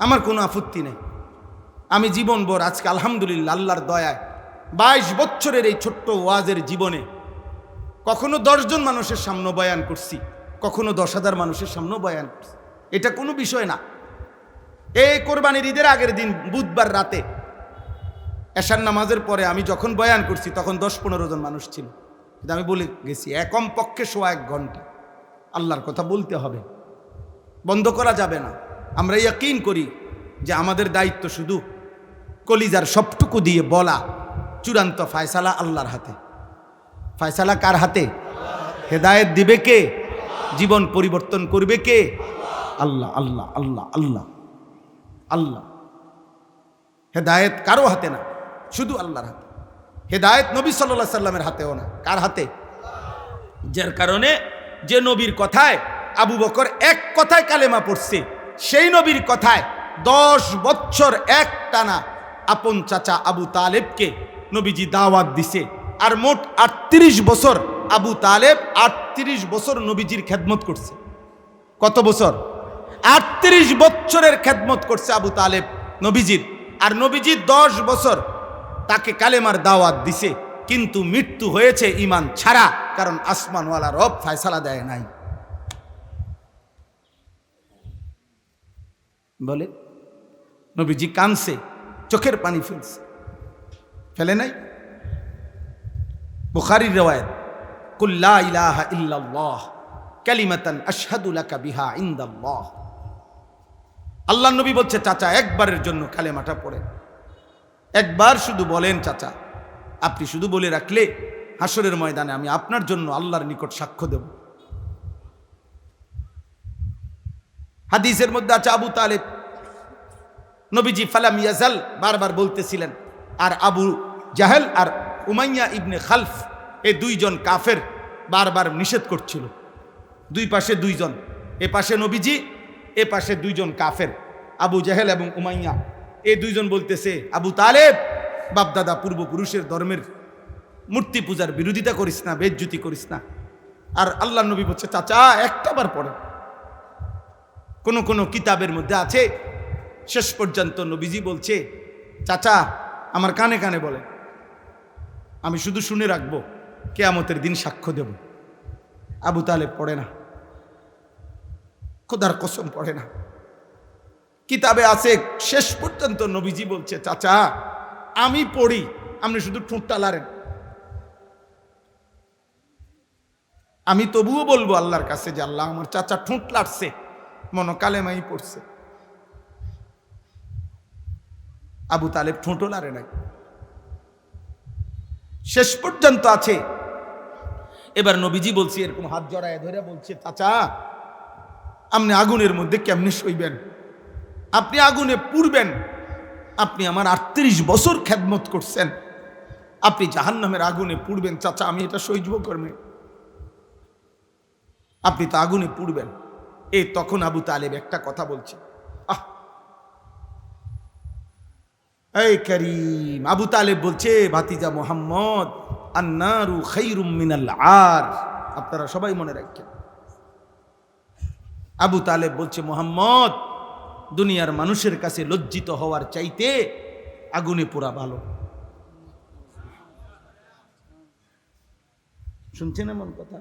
আমার কোনো আপত্তি নেই, আমি জীবনভর আজকে আলহামদুলিল্লাহ আল্লাহর দয়ায় 22 বছরের এই ছোট্ট ওয়াজের জীবনে কখনো 10 জন মানুষের সামনে বয়ান করছি, কখনো 10,000 মানুষের সামনেও বয়ান করছি। এটা কোনো বিষয় না। এই কোরবানির ঈদের আগের দিন বুধবার রাতে এশার নামাজের পরে আমি যখন বয়ান করছি তখন 10-15 জন মানুষ ছিল। কিন্তু আমি বলে গেছি একম পক্ষে 1 ঘন্টা আল্লাহর কথা বলতে হবে, বন্ধ করা যাবে না। আমরা ইয়াকিন করি যে আমাদের দায়িত্ব শুধু কলিজার সবটুকু দিয়ে বলা, চূড়ান্ত ফায়সালা আল্লাহর হাতে। ফায়সালা কার হাতে? হেদায়েত দিবে কে? জীবন পরিবর্তন করবে কে? আল্লাহ আল্লাহ আল্লাহ আল্লাহ আল্লাহ। হেদায়েত কারো হাতে না, শুধু আল্লাহর হাতে। হেদায়েত নবী সাল্লাল্লাহু আলাইহি সাল্লামের হাতেও না, কার হাতে? যার কারণে যে নবীর কথায় আবু বকর এক কথায় কালেমা পড়ছে, সেই নবীর কথায় 10 বছর এক টানা আপন চাচা আবু তালেবকে নবীজি দাওয়াত দিছে। আর মোট 38 বছর আবু তালেব 38 বছর নবীজির খেদমত করছে। কত বছর? 38 বছরের খেদমত করছে আবু তালেব নবীজির। আর নবীজি 10 বছর তাকে কালেমার দাওয়াত দিছে, কিন্তু মৃত্যু হয়েছে ঈমান ছাড়া, কারণ আসমানওয়ালা রব ফয়সালা দেয় নাই। বলে নবীজি কানছে, চোখের পানি ফেলছে, ফেলে নাই? বুখারীর riwayat, কুল লা ইলাহা ইল্লাল্লাহ কালিমাতান আশহাদু লাকা বিহা ইনদাল্লাহ। আল্লাহর নবী বলছে, চাচা একবারের জন্য কালেমাটা পড়েন, একবার শুধু বলেন চাচা, আপনি শুধু বলে রাখলে হাসরের ময়দানে আমি আপনার জন্য আল্লাহর নিকট সাক্ষ্য দেব। হাদিসের মধ্যে আছে আবু তালেব নবীজি ফালাম ইয়াজাল বারবার বলতেছিলেন, আর আবু জাহেল আর উমাইয়া ইবনে খালফ এই 2 জন কাফের বারবার নিষেধ করছিল। 2 পাশে 2 জন, এ পাশে নবীজি, এ পাশে 2 জন কাফের, আবু জাহেল এবং উমাইয়া। এই 2 জন বলতেছে, আবু তালেব বাপদাদা পূর্বপুরুষের ধর্মের মূর্তি পূজার বিরোধিতা করিস না, বেজ্জতি করিস না। আর আল্লাহ নবী বলছে, চাচা একটাবার পড়ে। কোন কোন কিতাবের মধ্যে আছে শেষ পর্যন্ত নবীজি বলছে, চাচা আমার কানে কানে বলে, আমি শুধু শুনে রাখবো, কিয়ামতের দিন সাক্ষ্য দেব। আবু তালেব পড়ে না, খোদার কসম পড়ে না। কিতাবে আছে শেষ পর্যন্ত নবীজি বলছে, চাচা আমি পড়ি, আপনি শুধু ঠোঁটটা লাড়েন। আমি তবুও বলবো আল্লাহর কাছে যে আল্লাহ আমার চাচা ঠোঁট লাড়ছে, মনোকালেমাই পড়ছে। আবু তালেব ঠোঁটও লাড়ে নাই, শেষ পর্যন্ত আছে। এবার নবীজি বলছি, এরকম হাত জড়ায় ধরে বলছে, চাচা আপনি আগুনের মধ্যে কেমনে সইবেন? আপনি আগুনে পুড়বেন, আপনি আমার 38 বছর খেদমত করছেন, আপনি জাহান্নামের আগুনে পুড়বেন। চাচা আমি এটা সহ্য করবে, আপনি তো আগুনে পুড়বেন। এই তখন আবু তালেব একটা কথা বলছে, এই করিম, আবু তালেব বলছে, ভাতিজা মোহাম্মদ, আন্নারু খায়রুম মিনাল আর। আপনারা সবাই মনে রাখেন, আবু তালেব বলছে, মোহাম্মদ দুনিয়ার মানুষের কাছে লজ্জিত হওয়ার চাইতে আগুনে পোড়া ভালো। শুনছেন এমন কথা?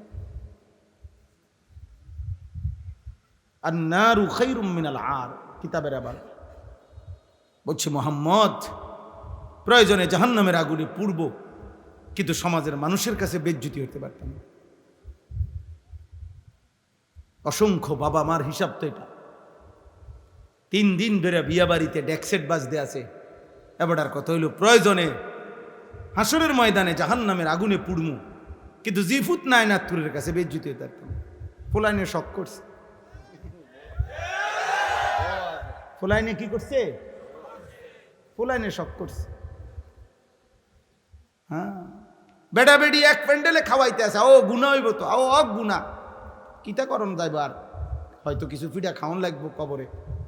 আন্নারু খায়রুম মিনাল আর, কিতাবের আবার বলছে, মোহাম্মদ প্রয়োজনে জাহান্নামের আগুনে পুড়ব, কিন্তু সমাজের মানুষের কাছে বেজ্জতি হতে পারতাম না। অসংখ্য বাবা মার হিসাব তো এটা। 3 দিন ধরে বিয়া বাড়িতে ডেকসেট বাজতে আছে, এবার কথা হইল প্রয়োজনে হাসরের ময়দানে জাহান্নামের আগুনে পুড়মু, কিন্তু জিফুত নাই নাতুরের কাছে বেজ্জতি হতে পারতাম। ফুলাইনে শখ করছে, ফুলাইনে কি করছে? ফুলাইনে শখ করছে। হ্যাঁ, বেড়া বেড়ি এক প্যান্ডেলে খাওয়াইতে আছে, ও গুণা হইব তো, ও অক গুণা, কিতা করণ যাইব, আর হয়তো কিছু পিঠা খাওয়ান লাগবো কবরে,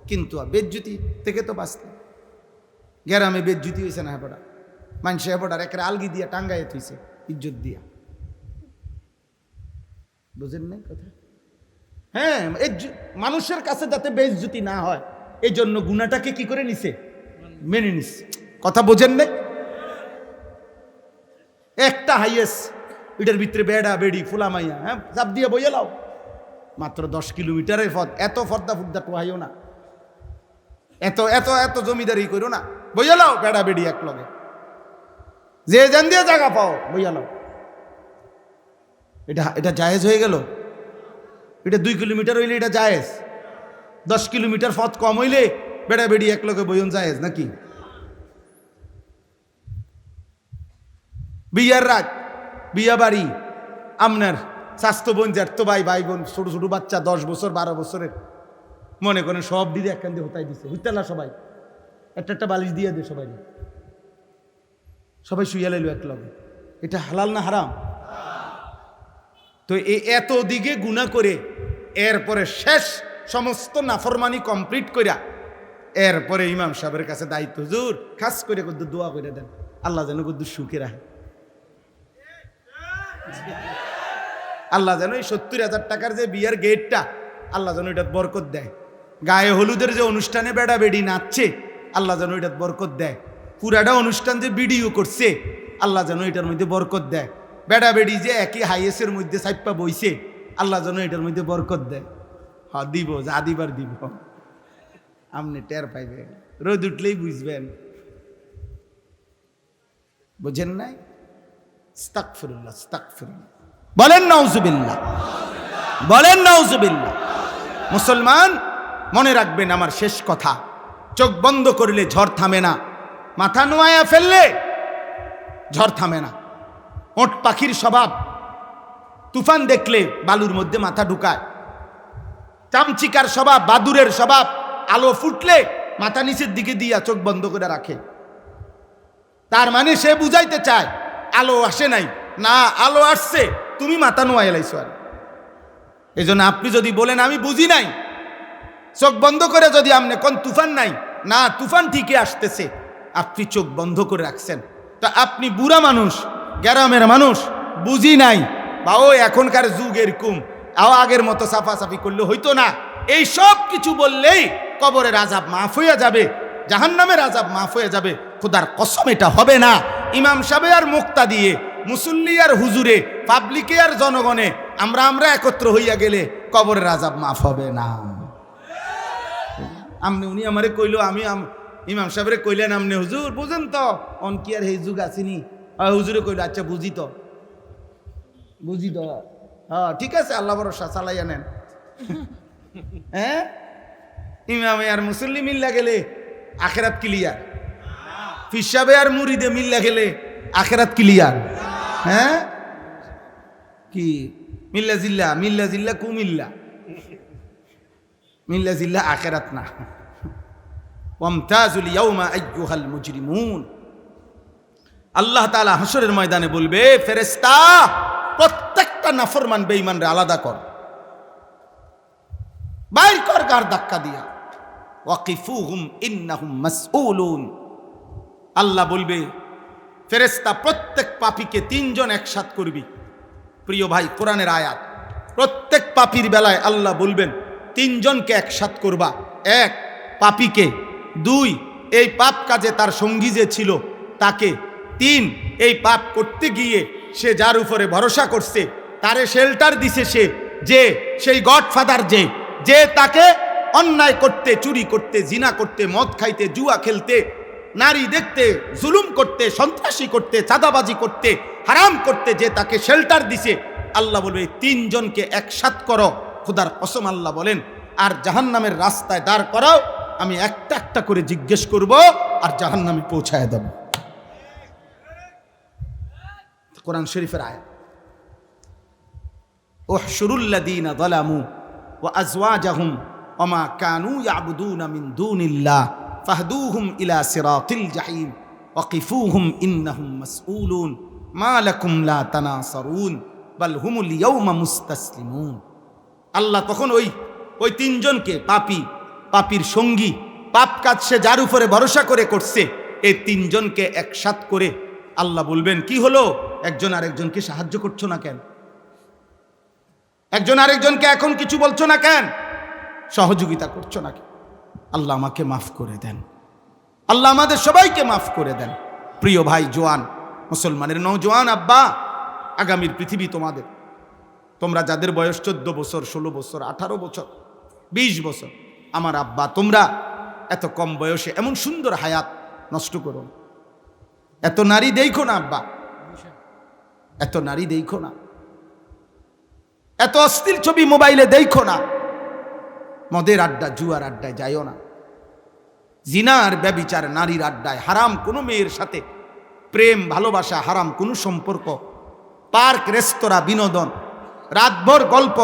কিন্তু বেজ্জুতি থেকে তো বাঁচতে। গ্রামে বেজ্জুতি হয়েছে না, হেপড়া মানুষে হেপড়ার একটা আলগি দিয়া টাঙ্গাইয়ে থইছে ইজ্জত দিয়া, বুঝেন নাই কথা? হ্যাঁ, মানুষের কাছে যাতে বেজ্জুতি না হয় এই জন্য গুনাটাকে কি করে নিছে? মেনে নিস। কথা বোঝেন নাই? একটা হাইয়েস্ট এটার ভিতরে বেড়া বেড়ি ফুলা মাইয়া, হ্যাঁ, চাপ দিয়ে বইয়ে লাও। মাত্র 10 কিলোমিটারের পথ, এত ফর্দা ফুর্দা টোহাইও না, এত এত এত জমিদারি করো না, বইয়া লাও বেড়া বেড়ি এক লগে, যে জান দিয়ে জায়গা পাও বইয়া লাও। এটা জায়েজ হয়ে গেল? এটা 2 কিলোমিটার হইলে এটা জায়েজ, 10 কিলোমিটার পথ কম হইলে বেড়া বেড়ি এক লগে বইন জায়েজ নাকি? বিয়ার রাত, বিয়া বাড়ি, আপনার স্বাস্থ্য বোন, জ্যাঠতো ভাই, ভাই বোন, ছোট ছোট বাচ্চা 10 বছর 12 বছরের, মনে করেন সব দিদি একখান দিয়ে হতাই দিচ্ছে, হইতালা সবাই একটা একটা বালিশ দিয়ে দে, সবাই শুইয়া লাইল এক লগে। এটা হালাল না হারাম? তো এত দিকে গুনাহ করে এরপরে শেষ সমস্ত নাফরমানি কমপ্লিট কইরা এরপরে ইমাম সাহেবের কাছে দায়িত্ব, হুজুর খাস করে কদ্দুর দোয়া করে দেন, আল্লাহ যেন কদ্দুর সুখে রাখে, আল্লাহ যেন এই 70,000 টাকার যে বিয়ার গেটটা আল্লাহ যেন এটার বরকত দেয়, গায়ে হলুদের যে অনুষ্ঠানে বেড়া বেড়ি নাচছে আল্লাহ যেন এটার বরকত দেয়, পুরাটা অনুষ্ঠান যে ভিডিও করছে আল্লাহ যেন এটার মধ্যে বরকত দেয়, বেড়া বেড়ি যে একই হাইয়েসের মধ্যে সাইপ্পা বইছে আল্লাহ যেন এটার মধ্যে বরকত দেয়। হ্যাঁ দিব, যা দিবার দিব, আপনি টের পাইবেন, রোদ উঠলেই বুঝবেন। বুঝেন নাই? আস্তাগফিরুল্লাহ, আস্তাগফিরুল্লাহ, বলেন নাউজুবিল্লাহ, বলেন নাউজুবিল্লাহ। মুসলমান মনে রাখবেন আমার শেষ কথা, চোখ বন্ধ করলে ঝড় থামে না, মাথা নোয়ায়া ফেললে ঝড় থামে না। ওট পাখির স্বভাব, তুফান দেখলে বালুর মধ্যে মাথা ঢুকায়। চামচিকার স্বভাব, বাদুরের স্বভাব, আলো ফুটলে মাথা নিচের দিকে দিয়া চোখ বন্ধ করে রাখে। তার মানে সে বুঝাইতে চায় আলো আসে নাই, না আলো আসছে, তুমি মাথা নোয়াই লাইছো। আর এই জন্য আপনি যদি বলেন আমি বুঝি নাই, চোখ বন্ধ করে যদি আপনি কোন তুফান নাই, না তুফান ঠিকই আসতেছে, আপনি চোখ বন্ধ করে রাখছেন, তা আপনি বুড়া মানুষ, গ্রামের মানুষ, বুঝি নাই, বা ও এখনকার যুগ এরকম, আগের মতো সাফাসাফি করলে হইতো না, এই সব কিছু বললেই কবরের আযাব মাফ হয়ে যাবে, জাহান্নামের আযাব মাফ হয়ে যাবে। খোদার কসম এটা হবে না। ইমাম সাহেব আর মুক্তা দিয়ে, মুসল্লি আর হুজুরে, পাবলিকে আর জনগণে আমরা একত্র হইয়া গেলে কবরের আযাব মাফ হবে না। আমনে উনি আমারে কইলো, আমি ইমাম সাহেবরে কইলেন, আমনে হুজুর বুঝেন তো অন কি আর এই যুগ আসেনি? হুজুরে কইলো আচ্ছা বুঝি তো, হ্যাঁ ঠিক আছে, আল্লাহ ভরসা, চালাইয়া নেন। হ্যাঁ, ইমামে আর মুসল্লি মিল্লা গেলে আখেরাত ক্লিয়ার, ফিসাবে আর মুরিদে মিল্লা গেলে আখেরাত ক্লিয়ার। হ্যাঁ, কি মিল্লা জিল্লা কুমিল্লা, মিল্লা জিল্লা আখেরাত না। ওয়ামতাজুল ইয়াউমা আইয়ুহাল মুজরিমুন, আল্লাহ তাআলা হাসরের ময়দানে বলবে, ফেরেশতা প্রত্যেকটা নাফরমান বেঈমানরে আলাদা কর, বাইর কর গার ধাক্কা দিয়া, ওয়াকিফুহুম ইন্নাহুম মাসউলুন। আল্লাহ বলবে ফেরেশতা প্রত্যেক পাপীকে 3 জন একসাথ করবি। প্রিয় ভাই, কোরআনের আয়াত, প্রত্যেক পাপীর বেলায় আল্লাহ বলবেন 3 জনকে একসাথ করবা। 1 পাপীকে, 2 এই পাপ কাজে তার সঙ্গী যে ছিল তাকে, 3 এই পাপ করতে গিয়ে সে যার উপরে ভরসা করছে, তারে শেল্টার দিছে সে, যে সেই গডফাদার যে তাকে অন্যায় করতে, চুরি করতে, জিনা করতে, মদ খাইতে, জুয়া খেলতে, নারী দেখতে, জুলুম করতে, সন্ত্রাসী করতে, চাঁদাবাজি করতে, হারাম করতে যে তাকে শেল্টার দিছে, আল্লাহ বলবে 3 জনকে একসাথ করো। খোদার কসম আল্লাহ বলেন, আর জাহান্নামের রাস্তায় দাঁড় করাও, আমি একটা একটা করে জিজ্ঞেস করব আর জাহান্নামে পৌঁছায় দেব। কোরআন শরীফের আয়াত। উহশুরুল্লাযীনা যালামু ওয়া আজওয়াজাহুম ওয়া মা কানু ইয়াবুদুনা মিন দুনিল্লাহ ফাহদুহুম ইলা সিরাতিল জাহিম ওয়াকিফুহুম ইন্নাহুম মাসউলুন মা লাকুম লা তানাসারুন বাল হুমুল ইয়াওমা মুস্তাসলিমুন। আল্লাহ তখন ওই 3 জনকে, পাপীর সঙ্গী, পাপ কাজ সে যার উপরে ভরসা করে করছে, এই 3 জনকে একসাথ করে আল্লাহ বলবেন, কি হলো, একজন আরেকজনকে সাহায্য করছো না কেন? একজন আরেকজনকে এখন কিছু বলছো না কেন? সহযোগিতা করছো না কেন? আল্লাহ আমাকে মাফ করে দেন, আল্লাহ আমাদের সবাইকে মাফ করে দেন। প্রিয় ভাই জোয়ান, মুসলমানের নওজোয়ান আব্বা, আগামীর পৃথিবী তোমাদের। তোমরা যাদের বয়স 14 বছর, 16 বছর, 18 বছর, 20 বছর, আমার আব্বা, তোমরা এত কম বয়সে এমন সুন্দর হায়াত নষ্ট করো না। এত নারী দেখো না আব্বা, এত নারী দেখো না, এত অশ্লীল ছবি মোবাইলে দেখো না, মদের আড্ডা, জুয়ার আড্ডায় যাইও না, জিনার ব্যভিচার, নারীর আড্ডায়, হারাম কোনো মেয়ের সাথে প্রেম ভালোবাসা, হারাম কোনো সম্পর্ক, পার্ক রেস্তোরাঁ বিনোদন, রাতভর গল্প,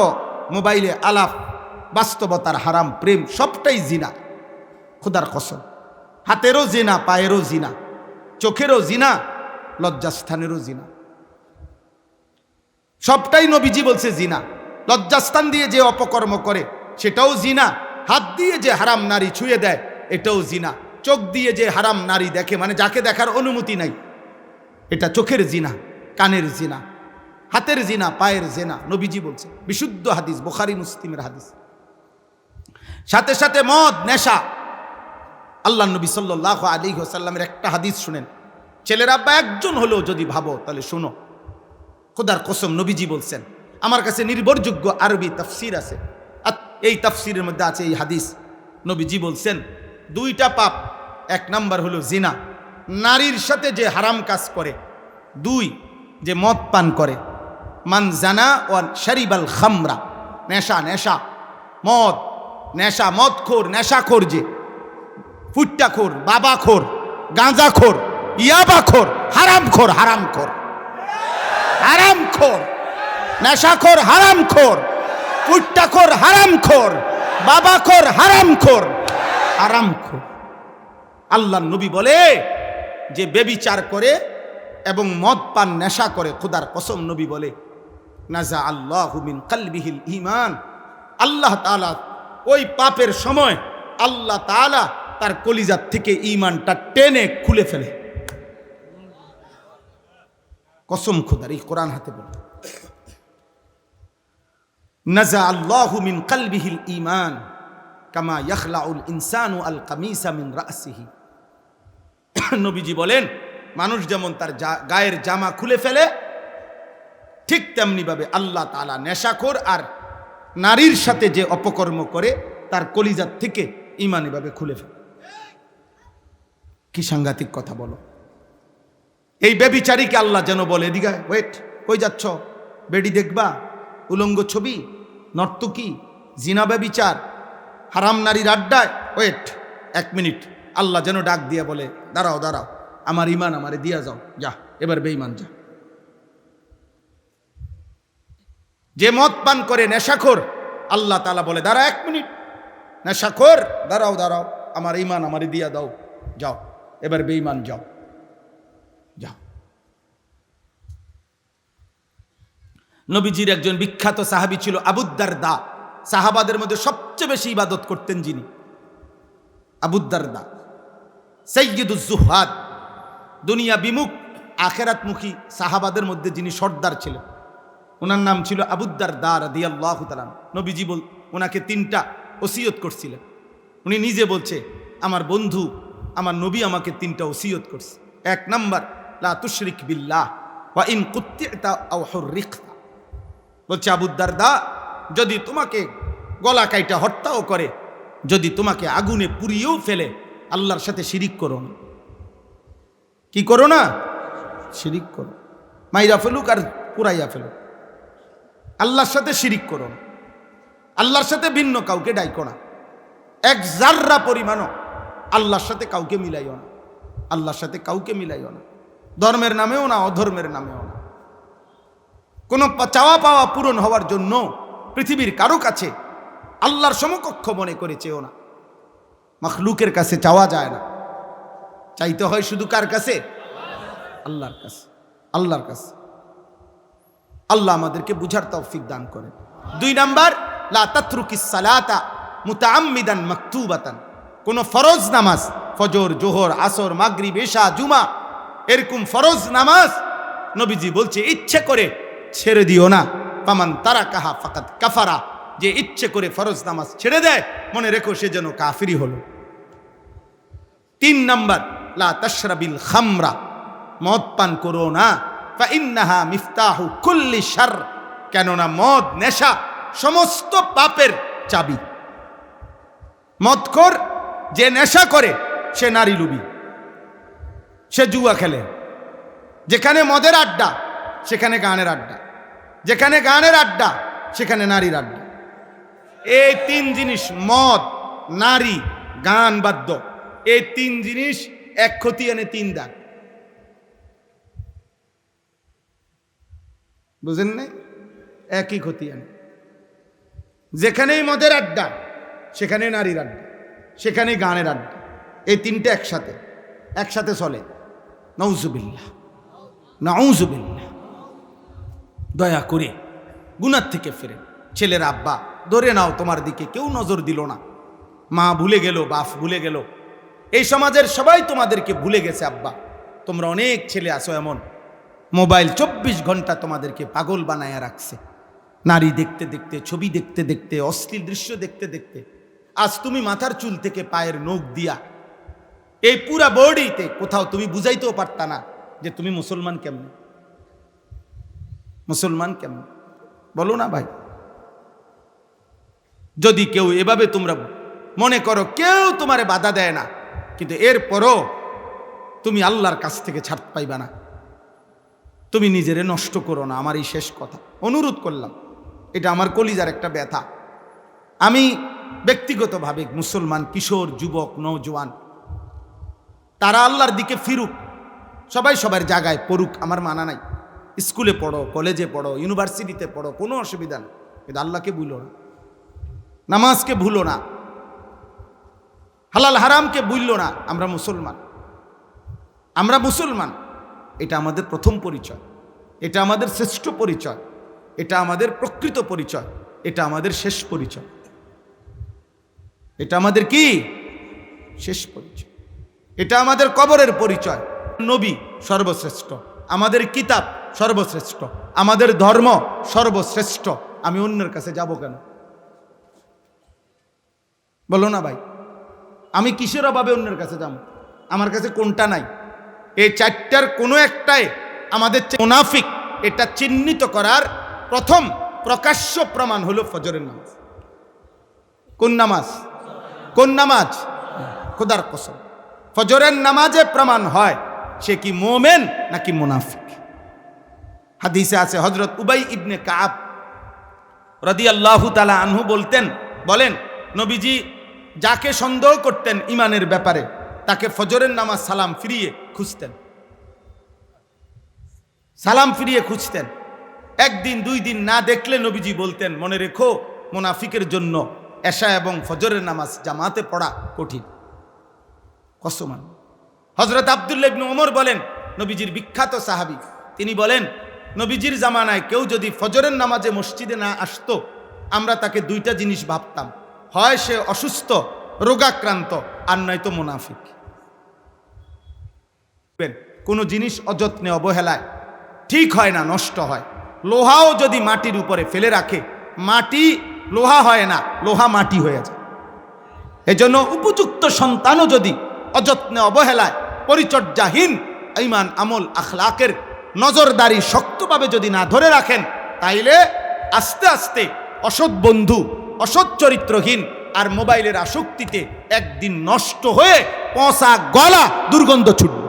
মোবাইলে আলাপ, বাস্তবতার হারাম প্রেম, সবটাই জিনা। খোদার কসম, হাতেরও জিনা, পায়েরও জিনা, চোখেরও জিনা, লজ্জাস্থানেরও জিনা, সবটাই নবীজি বলছে জিনা। লজ্জাস্থান দিয়ে যে অপকর্ম করে সেটাও জিনা, হাত দিয়ে যে হারাম নারী ছুঁয়ে দেয় এটাও জিনা, চোখ দিয়ে যে হারাম নারী দেখে, মানে যাকে দেখার অনুমতি নাই, এটা চোখের জিনা, কানের জিনা, হাতের জিনা, পায়ের জিনা। নবীজি বলছে, বিশুদ্ধ হাদিস, বুখারী মুসলিমের হাদিস। সাথে সাথে মদ, নেশা। আল্লাহ নবী সাল্লাল্লাহু আলাইহি ওয়াসাল্লামের একটা হাদিস শুনেন, ছেলের আব্বা একজন হলেও যদি ভাবো তাহলে শোনো, খোদার কসম নবীজি বলছেন, আমার কাছে নির্ভরযোগ্য আরবি তাফসির আছে, এই তাফসিরের মধ্যে আছে এই হাদিস। নবীজি বলছেন 2টা পাপ, 1 নাম্বার হলো জিনা, নারীর সাথে যে হারাম কাজ করে, 2 যে মদ পান করে, মান জানা ওয়া শারিবাল খামরা, নেশা, নেশা, মদ, নেশা, মদখোর, নেশাখোর, যে ফুট্টাখোর, বাবাখোর, গাঁজাখোর, ইয়াবাখোর, হারামখোর, হারামখোর, হারামখোর, নেশাখোর, হারামখোর, ফুট্টাখোর, হারামখোর, বাবাখোর, হারামখোর, হারামখোর। আল্লাহ নবী বলে যে বেবিচার করে এবং মদ পান, নেশা করে, খোদার কসম নবী বলে, নাজা আল্লাহু মিন কলবিহিল ঈমান, আল্লাহ তাআলা ওই পাপের সময় আল্লাহ তাআলা তার কলিজার থেকে ঈমানটা টেনে খুলে ফেলে। কসম খোদার, এই কোরআন হাতে বলে, নাজা আল্লাহু মিন কলবিহিল ঈমান কামা ইয়াখলাউল ইনসানু আল কামিসা মিন রাসিহি। নবীজি বলেন, মানুষ যেমন তার গায়ের জামা খুলে ফেলে, ঠিক তেমনি ভাবে আল্লাহ তাআলা নেশাখোর আর নারীর সাথে যে অপকর্ম করে তার কলিজার থেকে ঈমান এভাবে খুলে ফেলে। কি সাংঘাতিক কথা বলো। এই বেবিচারীকে আল্লাহ যেন বলে, এদিকে ওয়েট, কই যাচ্ছ? বেডি দেখবা? উলঙ্গ ছবি, নর্তকী, জিনা, বেবিচার, হারাম নারীর আড্ডায়, ওয়েট 1 মিনিট। আল্লাহ যেন ডাক দিয়ে বলে, দাঁড়াও দাঁড়াও, আমার ঈমান আমারে দিয়া যাও, যা এবার বেঈমান যা। যে মদ পান করে, নেশাখোর, আল্লাহ তাআলা বলে, দাঁড়া 1 মিনিট, নেশাখোর, দাঁড়াও দাঁড়াও, আমার ঈমান আমারে দিয়া দাও, যাও এবার বেঈমান যাও, যাও। নবীজির একজন বিখ্যাত সাহাবী ছিল আবু দারদা, সাহাবাদের মধ্যে সবচেয়ে বেশি ইবাদত করতেন যিনি, আবু দারদা, সাইয়্যিদুজ যুহাদ, দুনিয়া বিমুখ আখিরাতমুখী সাহাবাদের মধ্যে যিনি সর্দার ছিলেন, ওনার নাম ছিল আবু দারদা রাদিয়াল্লাহু তাআলা। নবীজি ওনাকে 3টা ওসিয়ত করছিলেন। উনি নিজে বলছে, আমার বন্ধু, আমার নবী আমাকে 3টা ওসিয়ত করছে। 1 নাম্বার, লা তুশরিক বিল্লাহ ওয়া ইন কুত্তিতা আও হুররিকতা। বলছে, আবু দারদা, যদি তোমাকে গলা কাইটা হত্যাও করে, যদি তোমাকে আগুনে পুড়িয়েও ফেলে, আল্লাহর সাথে শিরিক করো না। কি করো না? শিরিক করো, মাইরা ফেলুক আর পুরাইয়া ফেলুক, আল্লাহর সাথে শিরিক করো না, আল্লাহর সাথে ভিন্ন কাউকে ডাইকো না, 1 জাররা পরিমাণও আল্লাহর সাথে কাউকে মিলাইও না, আল্লাহর সাথে কাউকে মিলাইও না, ধর্মের নামেও না, অধর্মের নামেও না। কোনো চাওয়া পাওয়া পূরণ হওয়ার জন্য পৃথিবীর কারো কাছে আল্লাহর সমকক্ষ মনে করে চেও না। মাখলুকের কাছে চাওয়া যায় না, চাইতে হয় শুধু কার কাছে? আল্লাহর কাছে, আল্লাহর কাছে। আল্লাহ আমাদেরকে বুঝার তৌফিক দান করেন। 2 নাম্বার, লা তাতরুকিস সালাতা মুতাআম্মিদান মাকতুবাতান। কোন ফরজ নামাজ, ফজর, জোহর, আসর, মাগরিব, ইশা, জুমা, এরকম ফরজ নামাজ নবীজি বলছে ইচ্ছে করে ছেড়ে দিও না। ফামান তারাকাহা ফাকাদ কাফারা, যে ইচ্ছে করে ফরজ নামাজ ছেড়ে দেয়, মনে রেখো সে যেন কাফিরি হলো। 3 নাম্বার, লা তাশরাবিল খামরা, মদ পান করো না, ফা ইন্নাহা মিফতাহু কুল্লি শার, কেননা মদ নেশা সমস্ত পাপের চাবি। মদখোর যে নেশা করে সে নারী লুবি, সে জুয়া খেলে। যেখানে মদের আড্ডা সেখানে গানের আড্ডা, যেখানে গানের আড্ডা সেখানে নারীর আড্ডা। এই 3 জিনিস, মদ, নারী, গান বাদ্য, এই 3 জিনিস এক ক্ষতি এনে 3 দাগ। বুঝেন নাই? একই ক্ষতি আনে। যেখানেই মদের আড্ডা সেখানে নারীর আড্ডা, সেখানে গানের আড্ডা, এই 3টে একসাথে চলে। নাউজুবিল্লাহ, নাউজুবিল্লাহ। দয়া করে গুনার থেকে ফিরে। ছেলের আব্বা ধরে নাও, তোমার দিকে কেউ নজর দিল না, মা ভুলে গেল, বাপ ভুলে গেল, এই সমাজের সবাই তোমাদেরকে ভুলে গেছে। আব্বা, তোমরা অনেক ছেলে আছো এমন, মোবাইল 24 ঘন্টা তোমাদেরকে পাগল বানায়া রাখছে। নারী দেখতে দেখতে, ছবি দেখতে দেখতে, অশ্লীল দৃশ্য দেখতে দেখতে আজ তুমি মাথার চুল থেকে পায়ের নখ দিয়া এই পুরা বডিতে কোথাও তুমি বুঝাইতেও পারতা না যে তুমি মুসলমান কেমন, মুসলমান কেমন, বলো না ভাই? যদি কেউ এভাবে তোমরা মনে করো, কেউ তোমারে বাধা দেয় না, কিন্তু এরপরও তুমি আল্লাহর কাছ থেকে ছাড় পাইবা না। তুমি নিজেরে নষ্ট করো না, আমার এই শেষ কথা অনুরোধ করলাম। এটা আমার কলিজার একটা ব্যথা। আমি ব্যক্তিগতভাবে মুসলমান কিশোর, যুবক, নওজোয়ান, তারা আল্লাহর দিকে ফিরুক, সবাই সবার জায়গায় পড়ুক, আমার মানা নাই। স্কুলে পড়ো, কলেজে পড়ো, ইউনিভার্সিটিতে পড়ো, কোনো অসুবিধা নেই, কিন্তু আল্লাহকে ভুলো না, নামাজকে ভুলো না, হালাল হারামকে ভুললো না। আমরা মুসলমান, আমরা মুসলমান। এটা আমাদের প্রথম পরিচয়, এটা আমাদের শ্রেষ্ঠ পরিচয়, এটা আমাদের প্রকৃত পরিচয়, এটা আমাদের শেষ পরিচয়। এটা আমাদের কি শেষ পরিচয়, এটা আমাদের কবরের পরিচয়। নবী সর্বশ্রেষ্ঠ, আমাদের কিতাব সর্বশ্রেষ্ঠ, আমাদের ধর্ম সর্বশ্রেষ্ঠ। আমি অন্যের কাছে যাব কেন? বলো না ভাই, আমি কিসের অভাবে অন্যের কাছে যাব? আমার কাছে কোনটা নাই? এই 4টার কোনো একটাই আমাদের মুনাফিক, এটা চিহ্নিত করার প্রথম প্রকাশ্য প্রমাণ হলো ফজরের নামাজ। কোন নামাজ? কোন নামাজ? খোদার কসম, ফজরের নামাজে প্রমাণ হয় সে কি মোমেন নাকি মুনাফিক। হাদিসে আছে, হযরত উবাই ইবনে কাব রাদিয়াল্লাহু তাআলা আনহু বলেন, নবীজি যাকে সন্দেহ করতেন ইমানের ব্যাপারে, তাকে ফজরের নামাজ সালাম ফিরিয়ে খুঁজতেন, সালাম ফিরিয়ে খুঁজতেন। 1 দিন 2 দিন না দেখলে নবীজি বলতেন, মনে রেখো, মুনাফিকের জন্য এশা এবং ফজরের নামাজ জামাতে পড়া কঠিন। কসমান। হযরত আব্দুল্লাহ ইবনে ওমর বলেন, নবীজির বিখ্যাত সাহাবী, তিনি বলেন, নবীজির জামানায় কেউ যদি ফজরের নামাজে মসজিদে না আসতো, আমরা তাকে 2টা জিনিস ভাবতাম, হয় সে অসুস্থ, রোগাক্রান্ত, আর নয়তো মুনাফিক। কোনো জিনিস অযত্নে অবহেলায় ঠিক হয় না, নষ্ট হয়। লোহাও যদি মাটির উপরে ফেলে রাখে, মাটি লোহা হয় না, লোহা মাটি হয়ে যায়। এজন্য উপযুক্ত সন্তানও যদি অযত্নে অবহেলায়, পরিচর্যাহীন, ঈমান, আমল, আখলাকের নজরদারি শক্তভাবে যদি না ধরে রাখেন, তাইলে আস্তে আস্তে অসৎ বন্ধু, অসৎ চরিত্রহীন আর মোবাইলের আসক্তিতে একদিন নষ্ট হয়ে পচা গলা দুর্গন্ধ ছুটবে,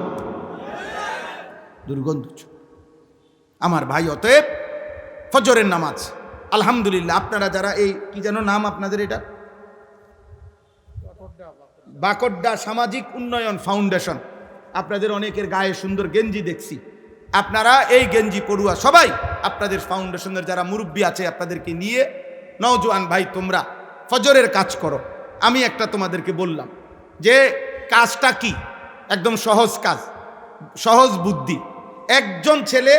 দুর্গন্ধ ছুটবে। আমার ভাই, অতএব ফজরের নামাজ আলহামদুলিল্লাহ, আপনারা যারা এই কি যেন নাম আপনাদের, এটা বাকড্ডা সামাজিক উন্নয়ন ফাউন্ডেশন, আপনাদের অনেকের গায়ে সুন্দর গেঞ্জি দেখছি। আপনারা এই গেঞ্জি পড়ুয়া সবাই আপনাদের ফাউন্ডেশনের যারা মুরব্বী আছে, আপনাদেরকে নিয়ে, নওজোয়ান ভাই, তোমরা ফজরের কাজ করো। আমি একটা তোমাদেরকে বললাম যে কাজটা কি, একদম সহজ কাজ, সহজ বুদ্ধি। একজন ছেলে,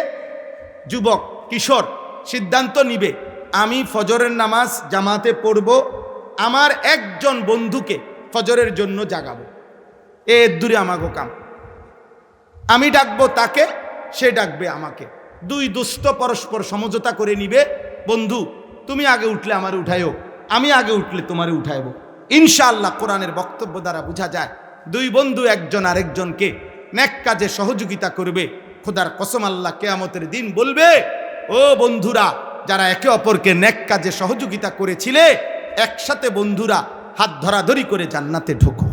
যুবক, কিশোর সিদ্ধান্ত নিবে, আমি ফজরের নামাজ জামাতে পড়ব, আমার একজন বন্ধুকে ফজরের জন্য জাগাবো। দূরে আমাগো কাম, আমি ডাকবো তাকে, সে ডাকবে আমাকে। 2 দোস্ত পরস্পর সমঝোতা করে নিবে, বন্ধু তুমি আগে উঠলে আমারে উঠাইও, আমি আগে উঠলে তোমারে উঠাইব। ইনশাআল্লাহ কোরআনের বক্তব্য দ্বারা বোঝা যায় দুই বন্ধু একজন আরেকজনকে নেক কাজে সহযোগিতা করবে, খোদার কসম আল্লাহ কিয়ামতের দিন বলবে, ও বন্ধুরা যারা একে অপরকে নেক কাজে সহযোগিতা করেছিলে, একসাথে বন্ধুরা হাত ধরাধরি করে জান্নাতে ঢোকো।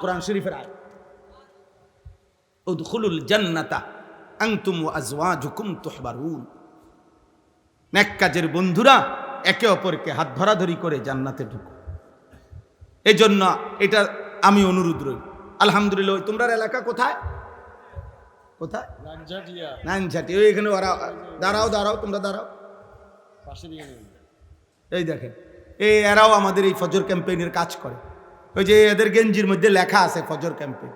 কোরআন শরীফের আয়াত, উদখুলুল জান্নাতা আনতুম ওয়া আজওয়াজুকুম তুহবারুন। নেক কাজের বন্ধুরা একে অপরকে হাত ধরাধরি করে জান্নাতে ঢুকো। এই জন্য এটা আমি অনুরোধ রই। আলহামদুলিল্লাহ। তোমরা এলাকা কোথায়? কোথায়? নানঝাটি। ওই এখানে ওরা দাঁড়াও দাঁড়াও, তোমরা দাঁড়াও। এই দেখেন, এরাও আমাদের এই ফজর ক্যাম্পেইনের কাজ করে। ওই যে এদের গেঞ্জির মধ্যে লেখা আছে ফজর ক্যাম্পেইন।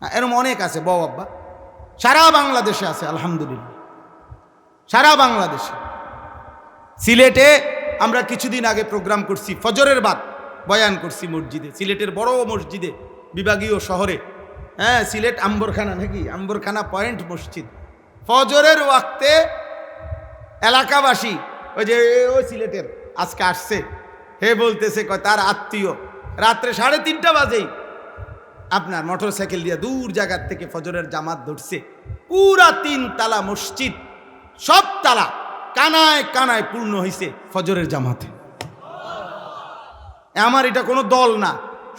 এরকম অনেক আছে বউ আব্বা, সারা বাংলাদেশে আছে আলহামদুলিল্লাহ, সারা বাংলাদেশে। সিলেটে আমরা কিছুদিন আগে প্রোগ্রাম করছি, ফজরের বাদ বয়ান করছি মসজিদে, সিলেটের বড় মসজিদে, বিভাগীয় শহরে। হ্যাঁ, সিলেট আম্বরখানা নাকি, আম্বরখানা পয়েন্ট মসজিদ। ফজরের ওয়াক্তে এলাকাবাসী, ওই যে ওই সিলেটের আজকে আসছে, হে বলতেছে কয় তার আত্মীয় রাত্রে 3:30 বাজেই আপনার মোটর সাইকেল দিয়ে দূর জায়গার থেকে ফজরের জামাত ধরছে। পুরা 3 তালা মসজিদ, সব তালা কানায় কানায় পূর্ণ হয়েছে ফজরের জামাতে। আমার এটা কোনো দল না,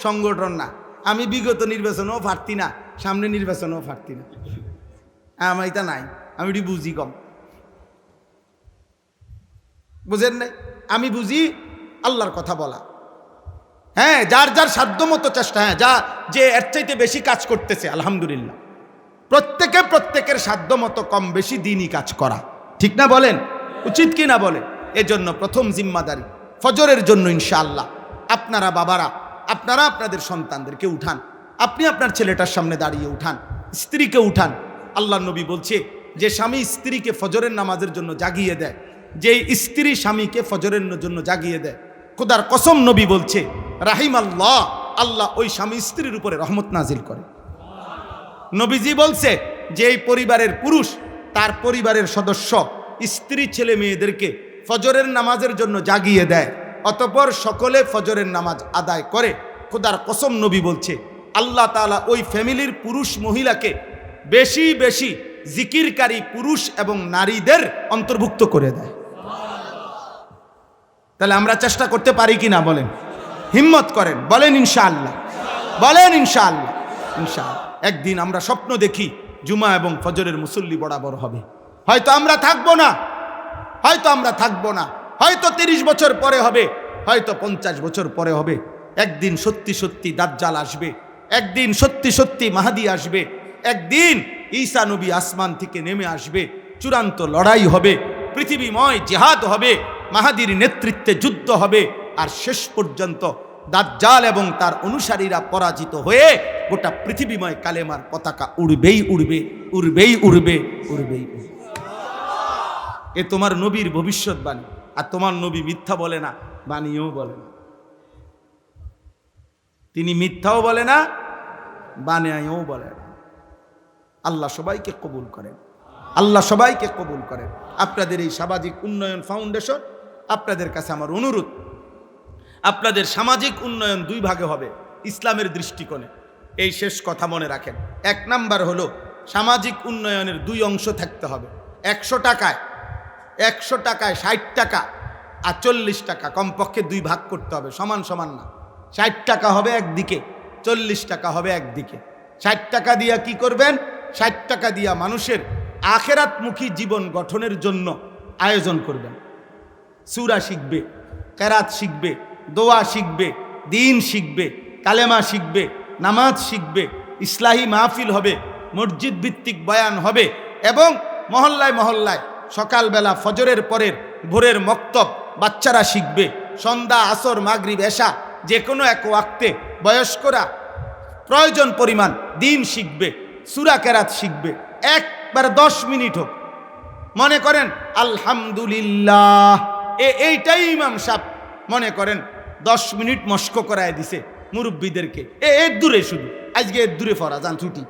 সংগঠন না। আমি বিগত নির্বাচনেও পারতি না, সামনে নির্বাচনেও পারতি না, আমার এটা নাই। আমি এটি বুঝি কম, বুঝেন নাই? আমি বুঝি আল্লাহর কথা বলা। হ্যাঁ, যার যার সাধ্য মতো চেষ্টা, হ্যাঁ, যে এর চাইতে বেশি কাজ করতেছে আলহামদুলিল্লাহ, প্রত্যেকের সাধ্য মতো কম বেশি দিনই কাজ করা, ঠিক না বলেন? উচিত কি না বলেন? এজন্য প্রথম জিম্মাদারি ফজরের জন্য ইনশাআল্লাহ আপনারা বাবারা, আপনারা আপনাদের সন্তানদেরকে উঠান, আপনি আপনার ছেলেটার সামনে দাঁড়িয়ে উঠান, স্ত্রীকে উঠান। আল্লাহ নবী বলছে যে স্বামী স্ত্রীকে ফজরের নামাজের জন্য জাগিয়ে দেয়, যেই স্ত্রী স্বামীকে ফজরের জন্য জাগিয়ে দেয়, খোদার কসম নবী বলছে রাহিম আল্লাহ, আল্লাহ ওই স্বামী স্ত্রীর উপরে রহমত নাজিল করে। নবীজি বলছে যে এই পরিবারের পুরুষ তার পরিবারের সদস্য স্ত্রী ছেলে মেয়েদেরকে ফজরের নামাজের জন্য জাগিয়ে দেয়, অতঃপর সকলে ফজরের নামাজ আদায় করে, খোদার কসম নবী বলছে আল্লাহ তাআলা ওই ফ্যামিলির পুরুষ মহিলাকে বেশি বেশি জিকিরকারী পুরুষ এবং নারীদের অন্তর্ভুক্ত করে দেয়। তাহলে আমরা চেষ্টা করতে পারি কি না বলেন? হিম্মত করেন, বলেন ইনশাআল্লাহ, বলেন ইনশাআল্লাহ। ইনশাআল্লাহ একদিন আমরা স্বপ্ন দেখি জুমা এবং ফজরের মুসল্লি বরাবর হবে। হয়তো আমরা থাকবো না, হয়তো আমরা থাকবো না, হয়তো 30 বছর পরে হবে, হয়তো 50 বছর পরে হবে। একদিন সত্যি সত্যি দাজ্জাল আসবে, একদিন সত্যি সত্যি মাহাদি আসবে, একদিন ঈসা নবী আসমান থেকে নেমে আসবে, চূড়ান্ত লড়াই হবে, পৃথিবীময় জিহাদ হবে, মাহাদির নেতৃত্বে যুদ্ধ হবে, আর শেষ পর্যন্ত দাজ্জাল এবং তার অনুসারীরা পরাজিত হয়ে গোটা পৃথিবীময় কালেমার পতাকা উড়বেই উড়বে, উড়বেই উড়বে, উড়বেই উড়বে। এ তোমার নবীর ভবিষ্যৎবাণী, আর তোমার নবী মিথ্যা বলে না, বাণীও বলে না। তিনি মিথ্যাও বলে না, বানায়ও বলে না। আল্লাহ সবাইকে কবুল করেন, আল্লাহ সবাইকে কবুল করেন। আপনাদের এই সামাজিক উন্নয়ন ফাউন্ডেশন, আপনাদের কাছে আমার অনুরোধ, আপনাদের সামাজিক উন্নয়ন 2 ভাগে হবে ইসলামের দৃষ্টিকোণে। এই শেষ কথা মনে রাখেন। 1 নাম্বার হলো সামাজিক উন্নয়নের 2 অংশ থাকতে হবে। 100 টাকায় 60 টাকা আর 40 টাকা কমপক্ষে 2 ভাগ করতে হবে, সমান সমান না। 60 টাকা হবে একদিকে, 40 টাকা হবে একদিকে। 60 টাকা দিয়া কি করবেন? 60 টাকা দিয়া মানুষের আখেরাতমুখী জীবন গঠনের জন্য আয়োজন করবেন। সূরা শিখবে, কেরাত শিখবে, দোয়া শিখবে, দিন শিখবে, কালেমা শিখবে, নামাজ শিখবে, ইসলাহি মাহফিল হবে, মসজিদ ভিত্তিক বয়ান হবে, এবং মহল্লায় মহল্লায় সকালবেলা ফজরের পরের ভোরের মক্তব বাচ্চারা শিখবে। সন্ধ্যা, আসর, মাগরিব, এশা যে কোনো এক ওয়াক্তে বয়স্করা প্রয়োজন পরিমাণ দিন শিখবে, সূরা কেরাত শিখবে। একবার 10 মিনিট হোক, মনে করেন আলহামদুলিল্লাহ, এইটাই ইমাম সাহেব মনে করেন 10 মিনিট মস্ক করায় দিছে মুরব্বীদেরকে। এর দূরে, শুধু আজকে এর দূরে ফরা যান ছুটি,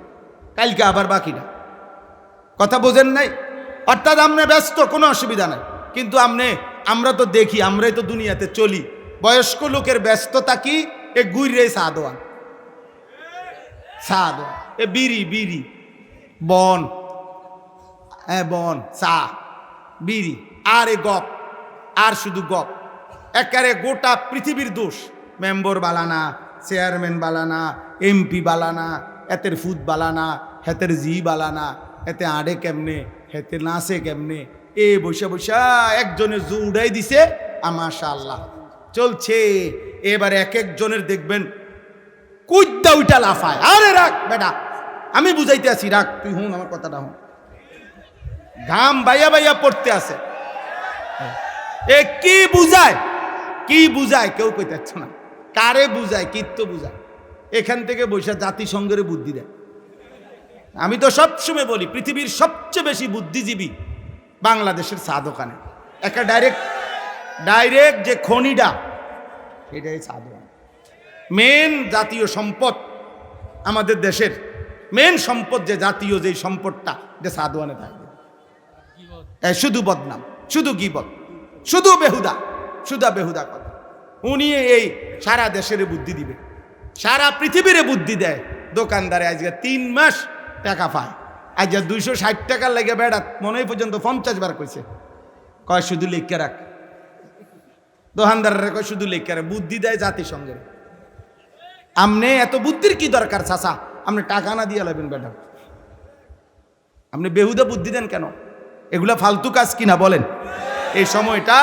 কালকে আবার বাকিটা। কথা বোঝেন নাই? অর্থাৎ আপনি ব্যস্ত, কোনো অসুবিধা নাই, কিন্তু আমরা তো দেখি, আমরাই তো দুনিয়াতে চলি। বয়স্ক লোকের ব্যস্ততা কি এ গুইরে চা দোয়ান, চা দোয়ান, এ বিড়ি বিড়ি বন, বন চা বিড়ি আর এ গপ, আর শুধু গপ। একেবারে গোটা পৃথিবীর দোষ, মেম্বর বালানা, চেয়ারম্যান বালানা, এমপি বালানা, এতের ফুদ বালানা, হেতের জি বালানা, এতে আড়ে কেমনে, হেতে নাচে কেমনে, এ বসে বসা একজনের জু উড়াই দিছে। মাশাআল্লাহ চলছে। এবার এক একজনের দেখবেন কুইদ্দা উইটা লাফায়। আরে রাখ বেটা, আমি বুঝাইতে আছি, রাখ তুই হুন, আমার কথাটা হুন। ঘাম বাইয়া বাইয়া পড়তে আছে। এ কি বুঝায়, কি বুঝায় কেউ কইতে পারছে না। কারে বুঝায়, কিত্ত বুঝায়। এখান থেকে বৈশা জাতিসংঘের বুদ্ধি দেয়। আমি তো সবসময় বলি পৃথিবীর সবচেয়ে বেশি বুদ্ধিজীবী বাংলাদেশের চা দোকানে। একটা ডাইরেক্ট যে খনিটা, এটাই চা দোকান। মেন জাতীয় সম্পদ আমাদের দেশের, মেন সম্পদ যে জাতীয় যে সম্পদটা, যে চা দোকানে থাকবে। শুধু বদনাম, শুধু গীবত, শুধু বেহুদা, শুধু বেহুদা কথা। উনি এই সারা দেশের বুদ্ধি দিবে, সারা পৃথিবীর বুদ্ধি দেয়। দোকানদারে আজকে 3 মাস টাকা পায়, আজ 260 টাকার লেগে বেড়া মনে পর্যন্ত 50 বার কইছে। কয় শুধু লিখে রাখ, দোকানদারের কয় শুধু লিখে রাখ, বুদ্ধি দেয় জাতিসংঘের। আমনে এত বুদ্ধির কি দরকার চাচা? আপনি টাকা না দিয়ে লাগবেন বেটা, আপনি বেহুদা বুদ্ধি দেন কেন? এগুলা ফালতু কাজ কিনা বলেন? এই সময়টা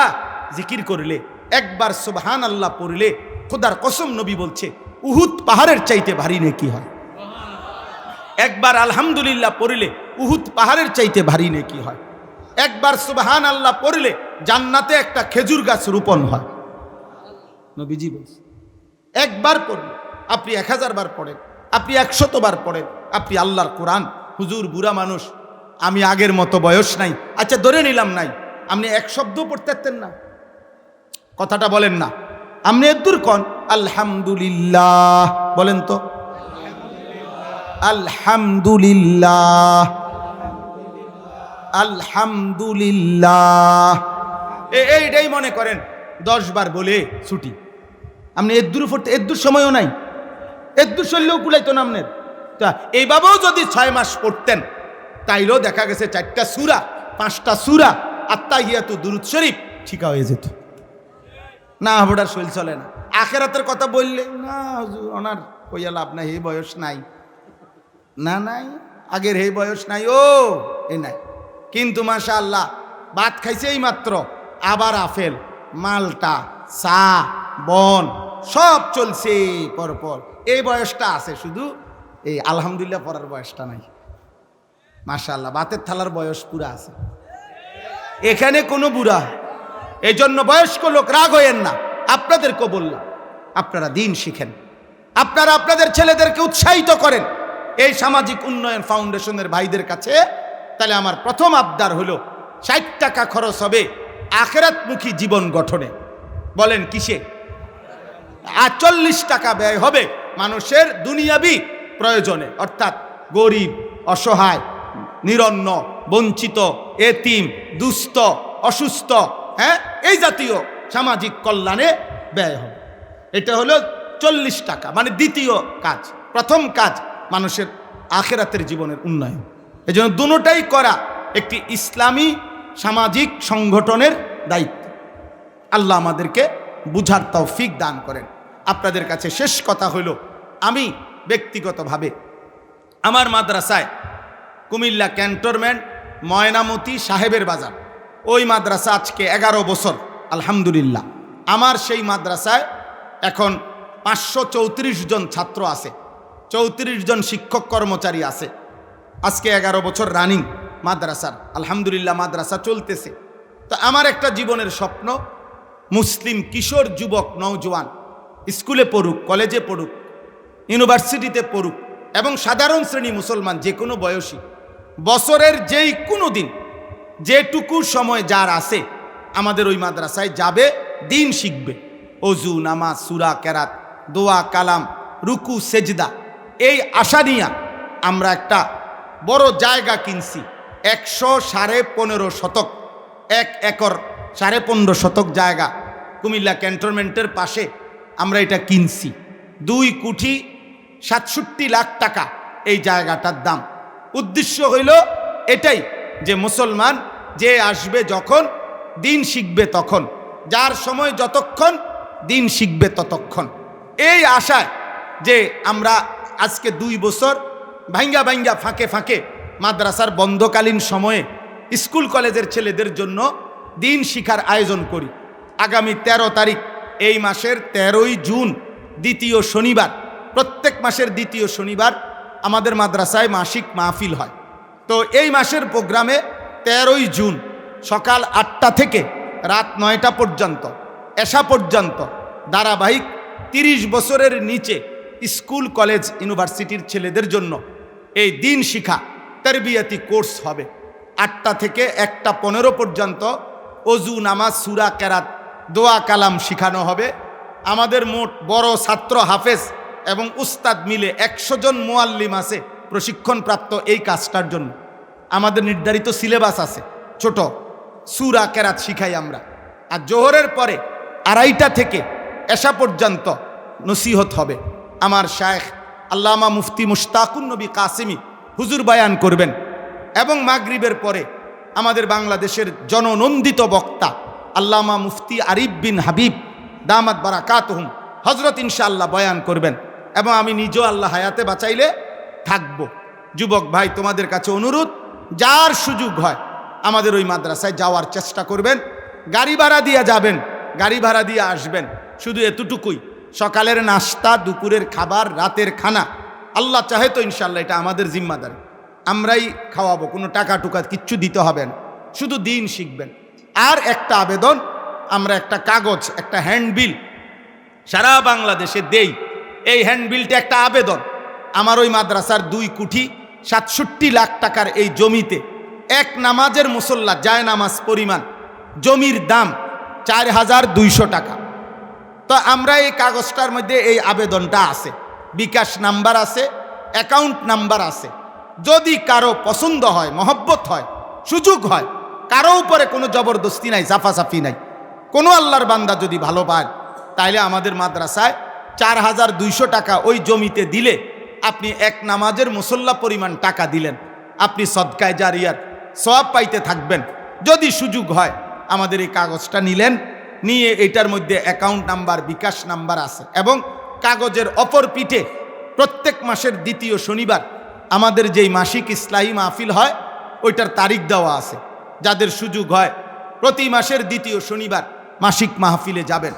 জিকির করলে, একবার সুবহানাল্লাহ পড়লে, খোদার কসম নবী বলছে উহুদ পাহাড়ের চাইতে ভারী নেকি হয়। একবার আলহামদুলিল্লাহ পড়লে উহুদ পাহাড়ের চাইতে ভারী নেকি হয়। একবার সুবহানাল্লাহ পড়লে জান্নাতে একটা খেজুর গাছ রোপণ হয়, নবীজি বলছে। একবার পড়লে, আপনি 1000 বার পড়েন, আপনি 100 বার পড়েন, আপনি আল্লাহর কোরআন। হুজুর বুড়া মানুষ, আমি আগের মতো বয়স নাই, আচ্ছা ধরে নিলাম নাই, আপনি এক শব্দ পড়তে পারতেন না? কথাটা বলেন না। আপনি এদুর কন আলহামদুলিল্লাহ বলেন তো, আলহামদুলিল্লাহ, আলহামদুলিল্লাহ। এইটাই মনে করেন 10 বার বলে ছুটি। আপনি এদুর পড়তে, এদুর সময়ও নাই, এদুর শরীরেও কুলাইতো না আপনার। তা এইভাবেও যদি 6 মাস পড়তেন, তাইলেও দেখা গেছে 4টা সূরা, 5টা সূরা, আত্তাহিয়াতু, দুরূদ শরীফ ঠিকা হয়ে যেত। না ওটার শরীর চলে না। আখেরাতের কথা বললে না হুজুর ওনার কইয়া লাভ নাই, এই বয়স নাই, না নাই আগের এই বয়স নাই, ও এই নাই। কিন্তু মাশাআল্লাহ ভাত খাইছে এই মাত্র, আবার আপেল, মালটা, চা, বন সব চলছে পরপর। এই বয়সটা আছে, শুধু এই আলহামদুলিল্লাহ পড়ার বয়সটা নাই। মাশাআল্লাহ ভাতের থালার বয়স পুরা আছে, এখানে কোনো বুড়া। এই জন্য বয়স্ক লোক রাগ হইয়েন না, আপনাদেরকে বললাম আপনারা দিন শিখেন, আপনারা আপনাদের ছেলেদেরকে উৎসাহিত করেন এই সামাজিক উন্নয়ন ফাউন্ডেশনের ভাইদের কাছে। তাহলে আমার প্রথম আবদার হলো 60 টাকা খরচ হবে আখিরাতমুখী জীবন গঠনে। বলেন কিসে? আর 40 টাকা ব্যয় হবে মানুষের দুনিয়াবি প্রয়োজনে, অর্থাৎ গরিব, অসহায়, নিরন্ন, বঞ্চিত, এতিম, দুস্থ, অসুস্থ, এই জাতীয় সামাজিক কল্যাণে ব্যয় হবে। এটা হলো 40 টাকা, মানে দ্বিতীয় কাজ। প্রথম কাজ মানুষের আখিরাতের জীবনের উন্নয়ন। এই জন্য দুটোটাই করা একটি ইসলামী সামাজিক সংগঠনের দায়িত্ব। আল্লাহ আমাদেরকে বুঝার তৌফিক দান করেন। আপনাদের কাছে শেষ কথা হলো, আমি ব্যক্তিগতভাবে আমার মাদ্রাসায় কুমিল্লা ক্যান্টনমেন্ট ময়নামতি সাহেবের বাজার, ওই মাদ্রাসা আজকে 11 বছর আলহামদুলিল্লাহ। আমার সেই মাদ্রাসায় এখন 534 জন ছাত্র আছে, 34 জন শিক্ষক কর্মচারী আছে। আজকে 11 বছর রানিং মাদ্রাসার, আলহামদুলিল্লাহ মাদ্রাসা চলতেছে। তো আমার একটা জীবনের স্বপ্ন, মুসলিম কিশোর যুবক নওজোয়ান স্কুলে পড়ুক, কলেজে পড়ুক, ইউনিভার্সিটিতে পড়ুক, এবং সাধারণ শ্রেণী মুসলমান যে কোনো বয়সী বছরের যেই কোনো দিন যেটুকু সময় যার আছে আমাদের ওই মাদ্রাসায় যাবে, দিন শিখবে। অজু, নামাজ, সূরা, কেরাত, দোয়া, কালাম, রুকু, সেজদা, এই আশা নিয়ে আমরা একটা বড় জায়গা কিনছি। 115.5 শতক, 1 একর 15.5 শতক জায়গা কুমিল্লা ক্যান্টনমেন্টের পাশে আমরা এটা কিনছি। 2,67,00,000 টাকা এই জায়গাটার দাম। উদ্দেশ্য হইল এটাই যে মুসলমান যে আসবে যখন দিন শিখবে তখন, যার সময় যতক্ষণ দিন শিখবে ততক্ষণ। এই আশায় যে আমরা আজকে 2 বছর ভাঙ্গা ভাঙ্গা ফাঁকে ফাঁকে মাদ্রাসার বন্ধকালীন সময়ে স্কুল কলেজের ছেলেদের জন্য দিন শিখার আয়োজন করি। আগামী 13 তারিখ এই মাসের 13ই জুন দ্বিতীয় শনিবার, প্রত্যেক মাসের দ্বিতীয় শনিবার আমাদের মাদ্রাসায় মাসিক মাহফিল হয়। তো এই মাসের প্রোগ্রামে 13ই জুন সকাল 8টা থেকে রাত 9টা পর্যন্ত, এশা পর্যন্ত ধারাবাহিক 30 বছরের নিচে স্কুল কলেজ ইউনিভার্সিটির ছেলেদের জন্য এই দিন শিখা তারবিয়াতি কোর্স হবে। 8টা থেকে 1টা 15 পর্যন্ত অজু, নামাজ, সূরা, কেরাত, দোয়া, কালাম শিখানো হবে। আমাদের মোট বড় ছাত্র, হাফেজ এবং উস্তাদ মিলে 100 জন মুআল্লিম আছে প্রশিক্ষণপ্রাপ্ত এই কাজটার জন্য। আমাদের নির্ধারিত সিলেবাস আছে, ছোট সূরা, কেরাত শিখাই আমরা। আর জোহরের পরে 2:30টা থেকে এশা পর্যন্ত নসিহত হবে। আমার শায়েখ আল্লামা মুফতি মুশতাকুন নবী কাসেমি হুজুর বয়ান করবেন। এবং মাগরিবের পরে আমাদের বাংলাদেশের জননন্দিত বক্তা আল্লামা মুফতি আরিফ বিন হাবিব দামাত বারাকাতুহুম হযরত ইনশাআল্লাহ বয়ান করবেন। এবং আমি নিজেও আল্লাহ হায়াতে বাঁচাইলে থাকব। যুবক ভাই, তোমাদের কাছে অনুরোধ, যার সুযোগ হয় আমাদের ওই মাদ্রাসায় যাওয়ার চেষ্টা করবেন। গাড়ি ভাড়া দিয়ে যাবেন, গাড়ি ভাড়া দিয়ে আসবেন। শুধু এতটুকুই, সকালের নাস্তা, দুপুরের খাবার, রাতের খানা আল্লাহ চাহে তো ইনশাআল্লাহ এটা আমাদের জিম্মাদারি, আমরাই খাওয়াবো, কোনো টাকা টুকা কিচ্ছু দিতে হবে না, শুধু দিন শিখবেন। আর একটা আবেদন, আমরা একটা কাগজ, একটা হ্যান্ডবিল সারা বাংলাদেশে দেই। এই হ্যান্ডবিলটা একটা আবেদন। আমার ওই মাদ্রাসার 2,67,00,000 টাকার এই জমিতে এক নামাজের মুসল্লা যায় নামাজ পরিমাণ জমির দাম 4,200 টাকা। তো আমরা এই কাগজটার মধ্যে এই আবেদনটা আছে, বিকাশ নাম্বার আছে, অ্যাকাউন্ট নাম্বার আছে। যদি কারো পছন্দ হয়, মহব্বত হয়, সুযোগ হয়, কারো উপরে কোনো জবরদস্তি নাই, জাফাসাফি নাই, কোনো আল্লাহর বান্দা যদি ভালো পায়, তাইলে আমাদের মাদ্রাসায় 4,200 টাকা ওই জমিতে দিলে আপনি এক নামাজের মুসল্লা পরিমাণ টাকা দিলেন, আপনি সদকায়ে জারিয়ার সওয়াব পাইতে থাকবেন। যদি সুযোগ হয় আমাদের এই কাগজটা নিলেন, নিয়ে এটার মধ্যে অ্যাকাউন্ট নাম্বার, বিকাশ নাম্বার আছে এবং কাগজের অপর পিঠে প্রত্যেক মাসের দ্বিতীয় শনিবার আমাদের যেই মাসিক ইসলাহি মাহফিল হয় ওইটার তারিখ দেওয়া আছে। যাদের সুযোগ হয় প্রতি মাসের দ্বিতীয় শনিবার মাসিক মাহফিলে যাবেন।